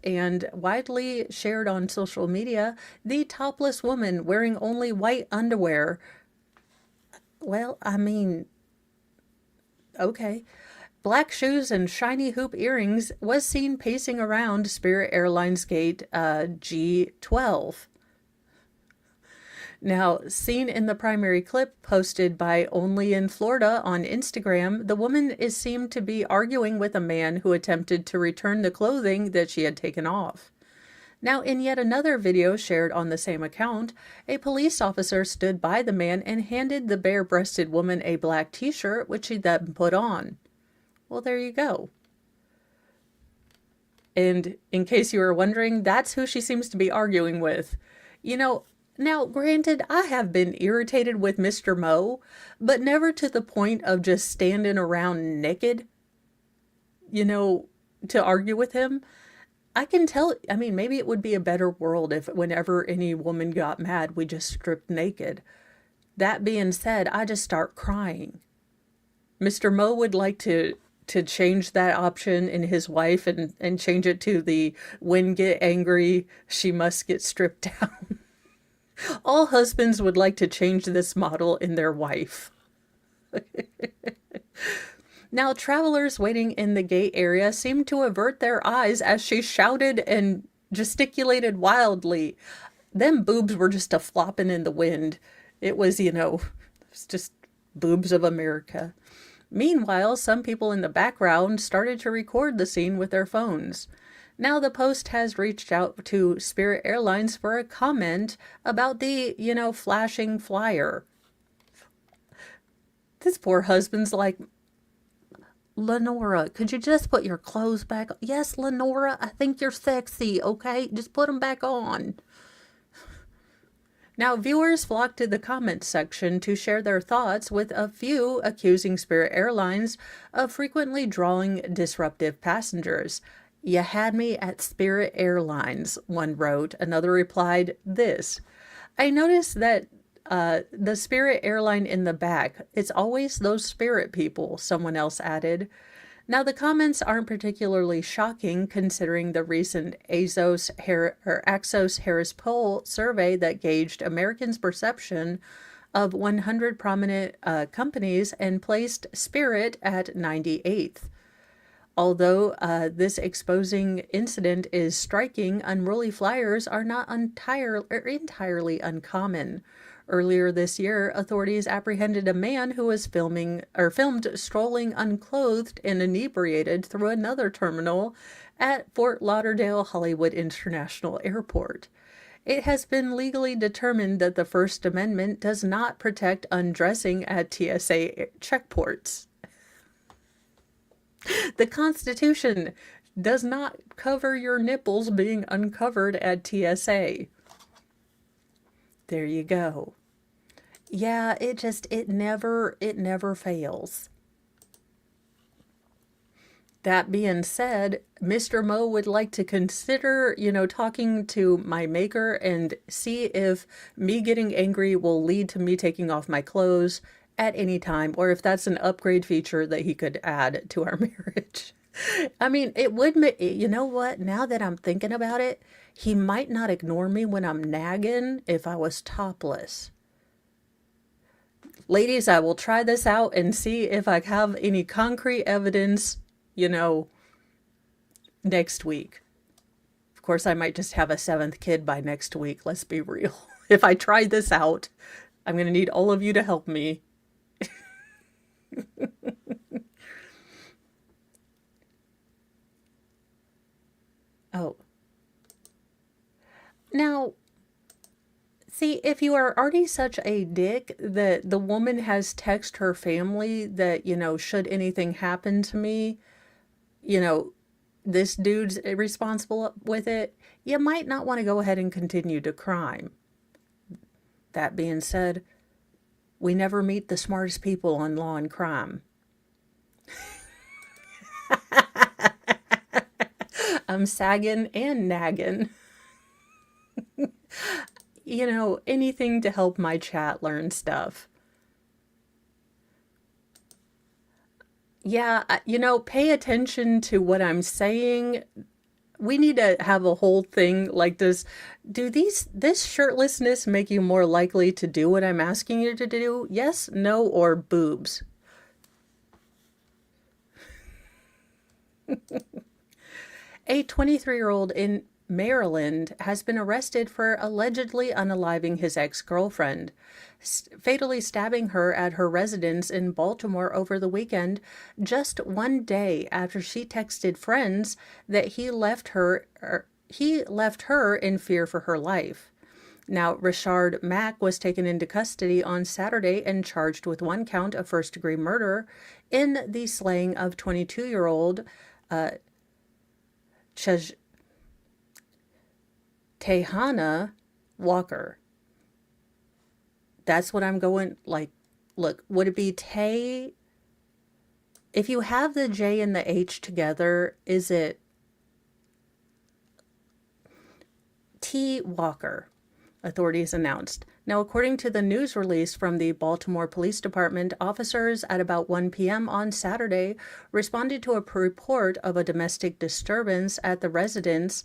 and widely shared on social media, the topless woman wearing only white underwear. Well, I mean, okay. Black shoes and shiny hoop earrings was seen pacing around Spirit Airlines Gate G12. Now, seen in the primary clip posted by Only in Florida on Instagram, the woman is seen to be arguing with a man who attempted to return the clothing that she had taken off. Now, in yet another video shared on the same account, a police officer stood by the man and handed the bare-breasted woman a black t-shirt, which she then put on. Well, there you go. And in case you were wondering, that's who she seems to be arguing with. You know, now, granted, I have been irritated with Mr. Mo, but never to the point of just standing around naked, to argue with him. I can tell, I mean, maybe it would be a better world if whenever any woman got mad, we just stripped naked. That being said, I just start crying. Mr. Mo would like to change that option in his wife and change it to the when get angry, she must get stripped down. All husbands would like to change this model in their wife. Now, travelers waiting in the gate area seemed to avert their eyes as she shouted and gesticulated wildly. Them boobs were just a flopping in the wind. It was, it's just boobs of America. Meanwhile, some people in the background started to record the scene with their phones. Now the Post has reached out to Spirit Airlines for a comment about the, flashing flyer. This poor husband's like, Lenora, could you just put your clothes back on? Yes, Lenora, I think you're sexy, okay? Just put them back on. Now, viewers flocked to the comments section to share their thoughts, with a few accusing Spirit Airlines of frequently drawing disruptive passengers. You had me at Spirit Airlines, one wrote. Another replied this. I noticed that the Spirit airline in the back, it's always those Spirit people, someone else added. Now, the comments aren't particularly shocking considering the recent Axos Harris poll survey that gauged Americans' perception of 100 prominent companies and placed Spirit at 98th. Although this exposing incident is striking, unruly flyers are not entirely uncommon. Earlier this year, authorities apprehended a man who was filmed strolling unclothed and inebriated through another terminal at Fort Lauderdale Hollywood International Airport. It has been legally determined that the First Amendment does not protect undressing at TSA checkports. The Constitution does not cover your nipples being uncovered at TSA. There you go. Yeah, it never fails. That being said, Mr. Mo would like to consider, talking to my maker and see if me getting angry will lead to me taking off my clothes at any time, or if that's an upgrade feature that he could add to our marriage. I mean, it would make, you know what, now that I'm thinking about it, he might not ignore me when I'm nagging if I was topless. Ladies, I will try this out and see if I have any concrete evidence, next week. Of course, I might just have a seventh kid by next week. Let's be real. If I try this out, I'm going to need all of you to help me. Oh, now, see, if you are already such a dick that the woman has texted her family that, should anything happen to me, you know, this dude's responsible with it, you might not want to go ahead and continue to crime. That being said, we never meet the smartest people on law and crime. I'm sagging and nagging. Anything to help my chat learn stuff. Yeah, pay attention to what I'm saying. We need to have a whole thing like this. This shirtlessness make you more likely to do what I'm asking you to do? Yes, no, or boobs? A 23-year-old in Maryland has been arrested for allegedly unaliving his ex-girlfriend, fatally stabbing her at her residence in Baltimore over the weekend, just one day after she texted friends that he left her in fear for her life. Now, Richard Mack was taken into custody on Saturday and charged with one count of first-degree murder in the slaying of 22-year-old Tehana Walker. That's what I'm going, like, look, would it be Tay? If you have the J and the H together, is it T. Walker? Authorities announced. Now, according to the news release from the Baltimore Police Department, officers at about 1 p.m. on Saturday responded to a report of a domestic disturbance at the residence.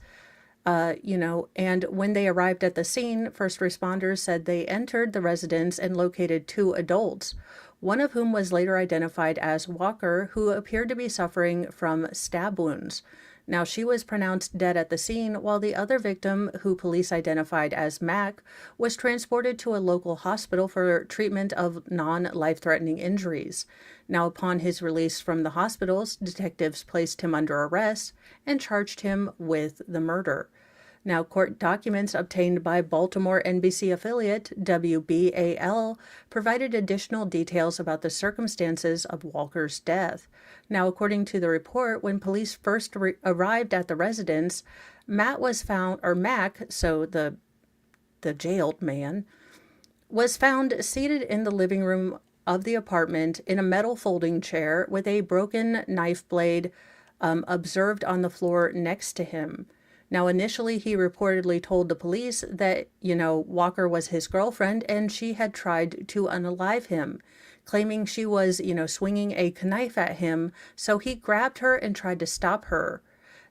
And when they arrived at the scene, first responders said they entered the residence and located two adults, one of whom was later identified as Walker, who appeared to be suffering from stab wounds. Now, she was pronounced dead at the scene, while the other victim, who police identified as Mac, was transported to a local hospital for treatment of non-life-threatening injuries. Now, upon his release from the hospitals, detectives placed him under arrest and charged him with the murder. Now, court documents obtained by Baltimore NBC affiliate WBAL provided additional details about the circumstances of Walker's death. Now, according to the report, when police first arrived at the residence, Mac, so the jailed man, was found seated in the living room of the apartment in a metal folding chair with a broken knife blade observed on the floor next to him. Now, initially, he reportedly told the police that, Walker was his girlfriend and she had tried to unalive him, claiming she was, swinging a knife at him, so he grabbed her and tried to stop her.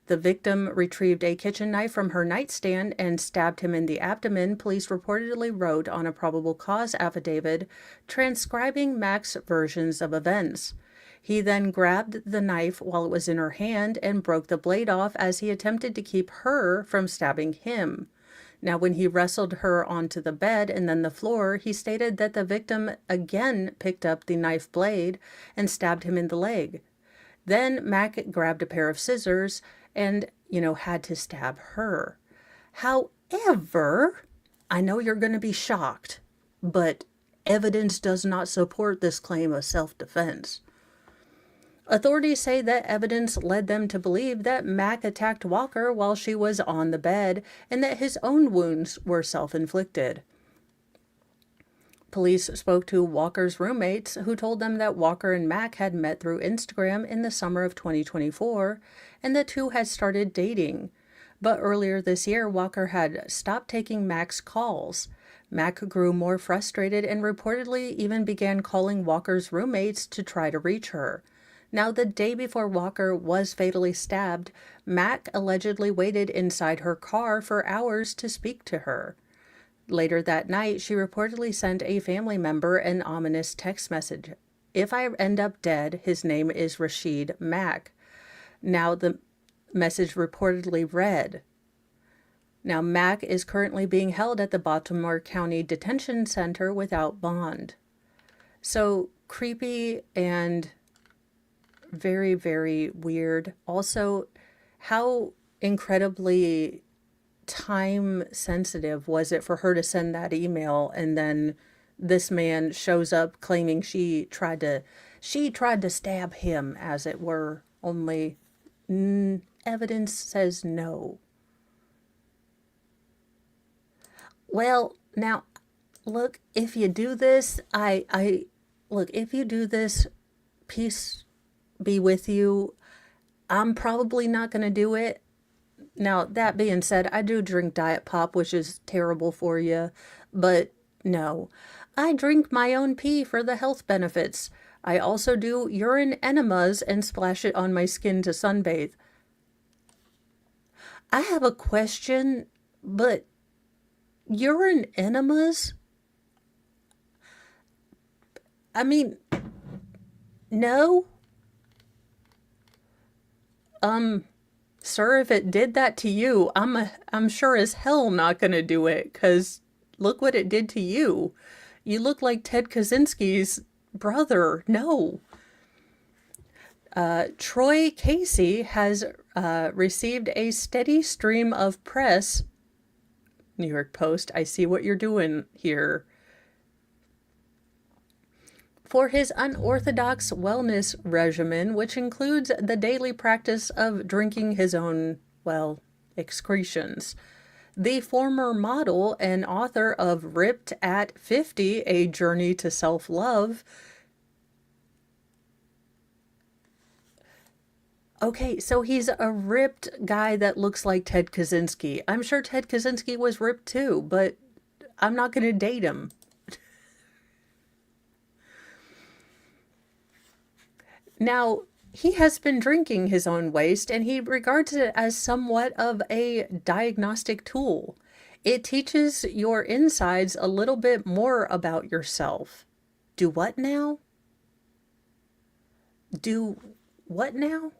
The victim retrieved a kitchen knife from her nightstand and stabbed him in the abdomen, police reportedly wrote on a probable cause affidavit, transcribing Mac's versions of events. He then grabbed the knife while it was in her hand and broke the blade off as he attempted to keep her from stabbing him. Now, when he wrestled her onto the bed and then the floor, he stated that the victim again picked up the knife blade and stabbed him in the leg. Then Mac grabbed a pair of scissors and, had to stab her. However, I know you're going to be shocked, but evidence does not support this claim of self-defense. Authorities say that evidence led them to believe that Mac attacked Walker while she was on the bed and that his own wounds were self-inflicted. Police spoke to Walker's roommates, who told them that Walker and Mac had met through Instagram in the summer of 2024, and the two had started dating. But earlier this year, Walker had stopped taking Mac's calls. Mac grew more frustrated and reportedly even began calling Walker's roommates to try to reach her. Now, the day before Walker was fatally stabbed, Mac allegedly waited inside her car for hours to speak to her. Later that night, she reportedly sent a family member an ominous text message. "If I end up dead, his name is Rashid Mack." Now, the message reportedly read, Now, Mac is currently being held at the Baltimore County Detention Center without bond. So creepy and very, very weird. Also, how incredibly time sensitive was it for her to send that email, and then this man shows up claiming she tried to stab him, as it were, only evidence says no. Well, now look, if you do this, I look, if you do this, peace be with you. I'm probably not going to do it. Now, that being said, I do drink Diet Pop, which is terrible for you, but no. I drink my own pee for the health benefits. I also do urine enemas and splash it on my skin to sunbathe. I have a question, but urine enemas? I mean, no. Sir, if it did that to you, I'm sure as hell not gonna do it, 'cause look what it did to you. You look like Ted Kaczynski's brother. No. Troy Casey has received a steady stream of press. New York Post, I see what you're doing here. For his unorthodox wellness regimen, which includes the daily practice of drinking his own, well, excretions. The former model and author of Ripped at 50, A Journey to Self-Love. Okay, so he's a ripped guy that looks like Ted Kaczynski. I'm sure Ted Kaczynski was ripped too, but I'm not going to date him. Now, he has been drinking his own waste, and he regards it as somewhat of a diagnostic tool. It teaches your insides a little bit more about yourself. Do what now? Do what now?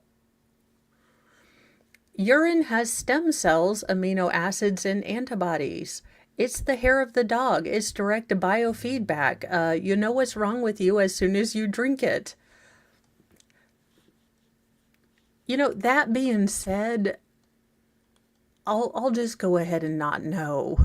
Urine has stem cells, amino acids, and antibodies. It's the hair of the dog. It's direct biofeedback. You know what's wrong with you as soon as you drink it. You know, that being said, I'll just go ahead and not know.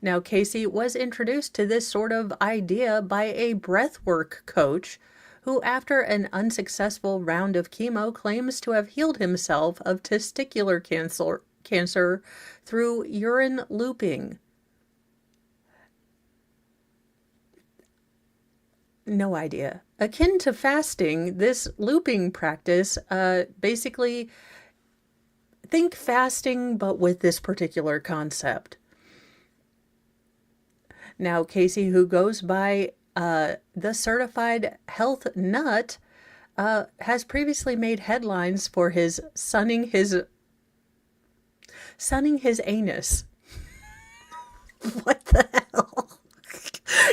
Now, Casey was introduced to this sort of idea by a breathwork coach who, after an unsuccessful round of chemo, claims to have healed himself of testicular cancer through urine looping. No idea. Akin to fasting, this looping practice basically think fasting, but with this particular concept. Now, Casey, who goes by the certified health nut, has previously made headlines for his sunning his anus. What the hell?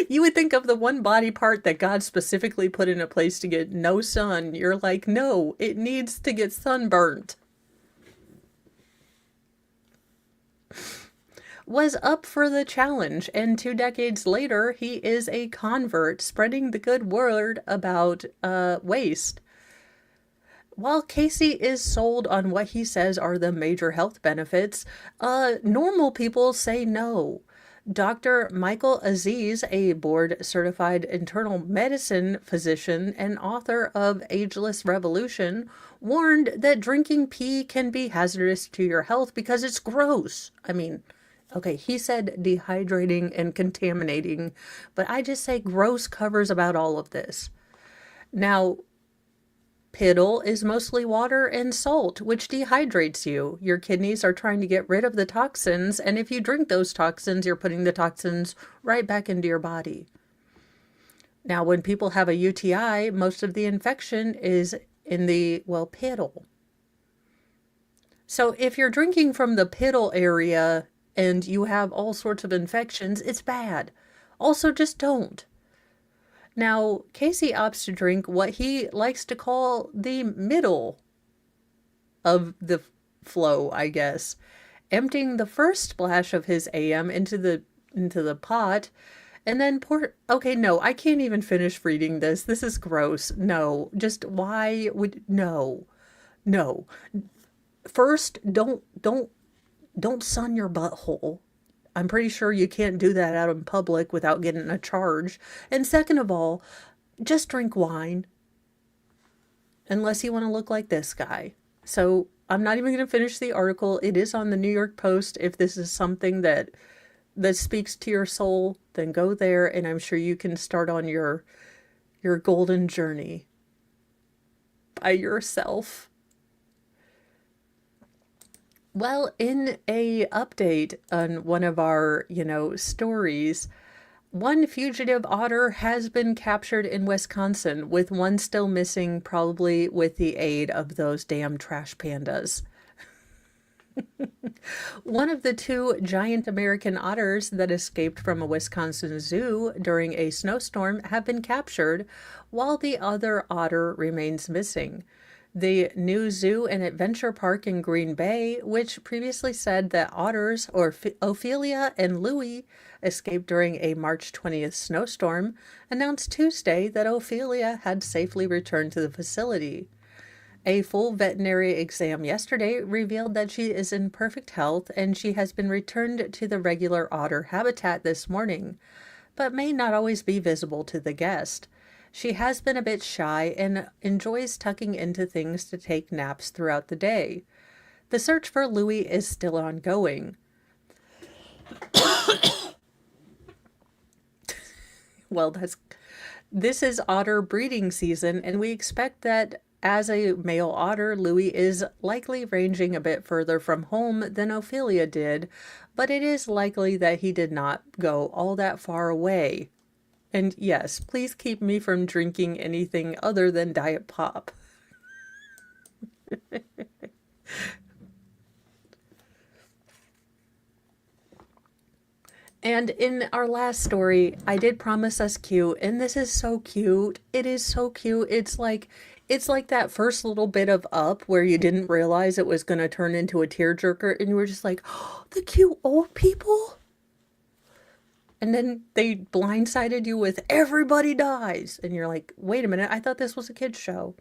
You would think of the one body part that God specifically put in a place to get no sun. You're like, no, it needs to get sunburnt. Was up for the challenge, and 2 decades later, he is a convert spreading the good word about waste. While Casey is sold on what he says are the major health benefits, normal people say no. Dr. Michael Aziz, a board-certified internal medicine physician and author of Ageless Revolution, warned that drinking pee can be hazardous to your health because it's gross. I mean, okay, he said dehydrating and contaminating, but I just say gross covers about all of this. Now, piddle is mostly water and salt, which dehydrates you. Your kidneys are trying to get rid of the toxins, and if you drink those toxins, you're putting the toxins right back into your body. Now, when people have a UTI, most of the infection is in the, well, piddle. So if you're drinking from the piddle area and you have all sorts of infections, it's bad. Also, just don't. Now, Casey opts to drink what he likes to call the middle of the flow, I guess. emptying the first splash of his AM into the pot, and then pour. Okay, no, I can't even finish reading this. This is gross. No, just why would no, no. First, don't sun your butthole. I'm pretty sure you can't do that out in public without getting a charge. And second of all, just drink wine unless you want to look like this guy. So I'm not even going to finish the article. It is on the New York Post. If this is something that speaks to your soul, then go there, and I'm sure you can start on your golden journey by yourself. Well, in a update on one of our, stories, one fugitive otter has been captured in Wisconsin, with one still missing, probably with the aid of those damn trash pandas. One of the two giant American otters that escaped from a Wisconsin zoo during a snowstorm have been captured, while the other otter remains missing. The new zoo and adventure park in Green Bay, which previously said that otters, or Ophelia and Louie, escaped during a March 20th snowstorm, announced Tuesday that Ophelia had safely returned to the facility. A full veterinary exam yesterday revealed that she is in perfect health and she has been returned to the regular otter habitat this morning, but may not always be visible to the guest. She has been a bit shy and enjoys tucking into things to take naps throughout the day. The search for Louie is still ongoing. Well, this is otter breeding season, and we expect that as a male otter, Louie is likely ranging a bit further from home than Ophelia did, but it is likely that he did not go all that far away. And yes, please keep me from drinking anything other than Diet Pop. And in our last story, I did promise us cute, and this is so cute. It is so cute. It's like that first little bit of Up where you didn't realize it was going to turn into a tearjerker, and you were just like, oh, the cute old people. And then they blindsided you with everybody dies. And you're like, wait a minute, I thought this was a kid's show.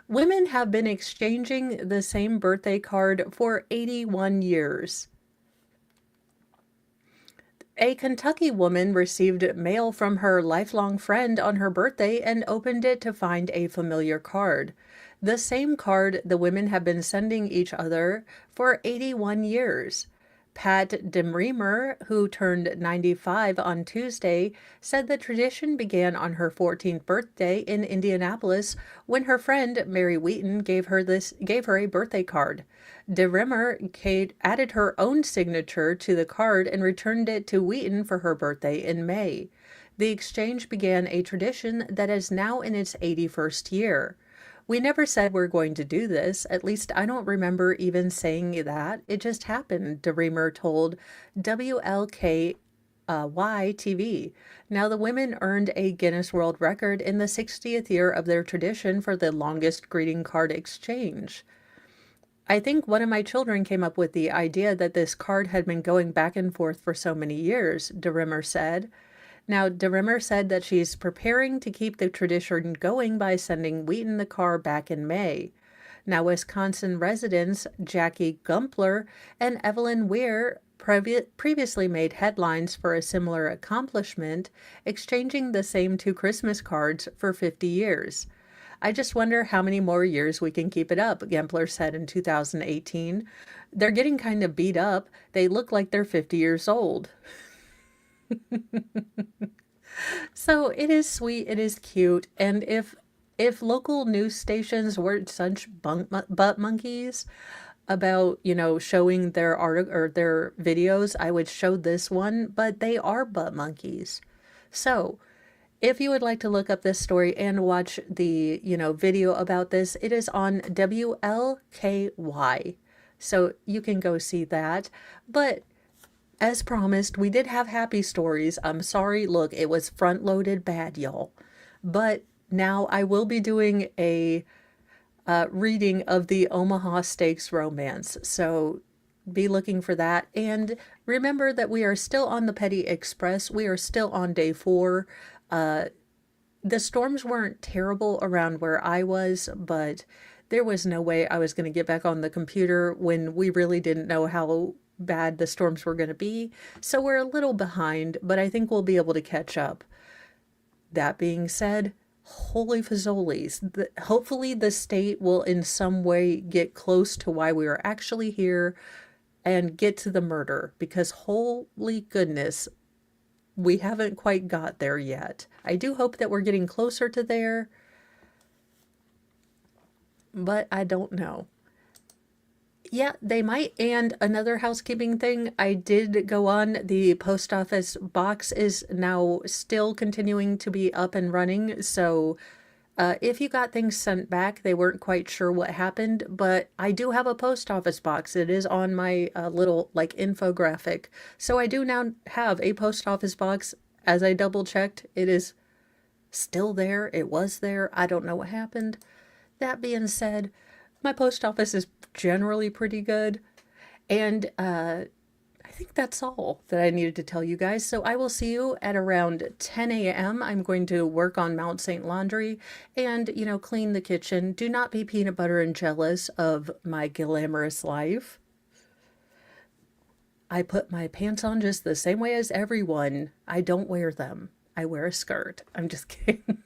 Women have been exchanging the same birthday card for 81 years. A Kentucky woman received mail from her lifelong friend on her birthday and opened it to find a familiar card. The same card the women have been sending each other for 81 years. Pat DeMremer, who turned 95 on Tuesday, said the tradition began on her 14th birthday in Indianapolis when her friend Mary Wheaton gave her a birthday card. DeRimmer added her own signature to the card and returned it to Wheaton for her birthday in May. The exchange began a tradition that is now in its 81st year. We never said we're going to do this. At least I don't remember even saying that. It just happened, DeReamer told WLKY TV. Now the women earned a Guinness World Record in the 60th year of their tradition for the longest greeting card exchange. I think one of my children came up with the idea that this card had been going back and forth for so many years, DeRimmer said. Now, DeRimmer said that she's preparing to keep the tradition going by sending Wheaton the card back in May. Now, Wisconsin residents Jackie Gumpler and Evelyn Weir previously made headlines for a similar accomplishment, exchanging the same two Christmas cards for 50 years. I just wonder how many more years we can keep it up, Gempler said in 2018. They're getting kind of beat up. They look like they're 50 years old. So it is sweet, it is cute, and if local news stations weren't such butt monkeys about, showing their article or their videos, I would show this one, but they are butt monkeys. So if you would like to look up this story and watch the, video about this, it is on WLKY. So you can go see that. But as promised, we did have happy stories. I'm sorry. Look, it was front-loaded bad, y'all. But now I will be doing a reading of the Omaha Steaks romance. So be looking for that. And remember that we are still on the Petty Express. We are still on day 4. The storms weren't terrible around where I was, but there was no way I was going to get back on the computer when we really didn't know how bad the storms were going to be. So we're a little behind, but I think we'll be able to catch up. That being said, holy fazoli's, hopefully the state will in some way get close to why we are actually here and get to the murder, because holy goodness, we haven't quite got there yet. I do hope that we're getting closer to there, but I don't know. Yeah, they might. And another housekeeping thing, I did go on. The post office box is now still continuing to be up and running. So if you got things sent back, they weren't quite sure what happened, but I do have a post office box. It is on my little like infographic. So I do now have a post office box. As I double checked, it is still there. It was there. I don't know what happened. That being said, my post office is generally pretty good. And I think that's all that I needed to tell you guys. So I will see you at around 10 a.m. I'm going to work on Mount St. Laundry and, clean the kitchen. Do not be peanut butter and jealous of my glamorous life. I put my pants on just the same way as everyone. I don't wear them. I wear a skirt. I'm just kidding.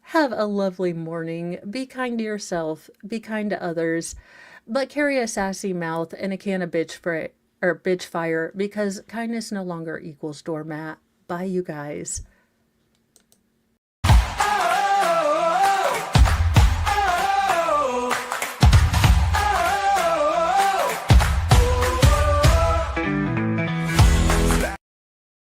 Have a lovely morning. Be kind to yourself. Be kind to others. But carry a sassy mouth and a can of bitch fire, because kindness no longer equals doormat. Bye, you guys.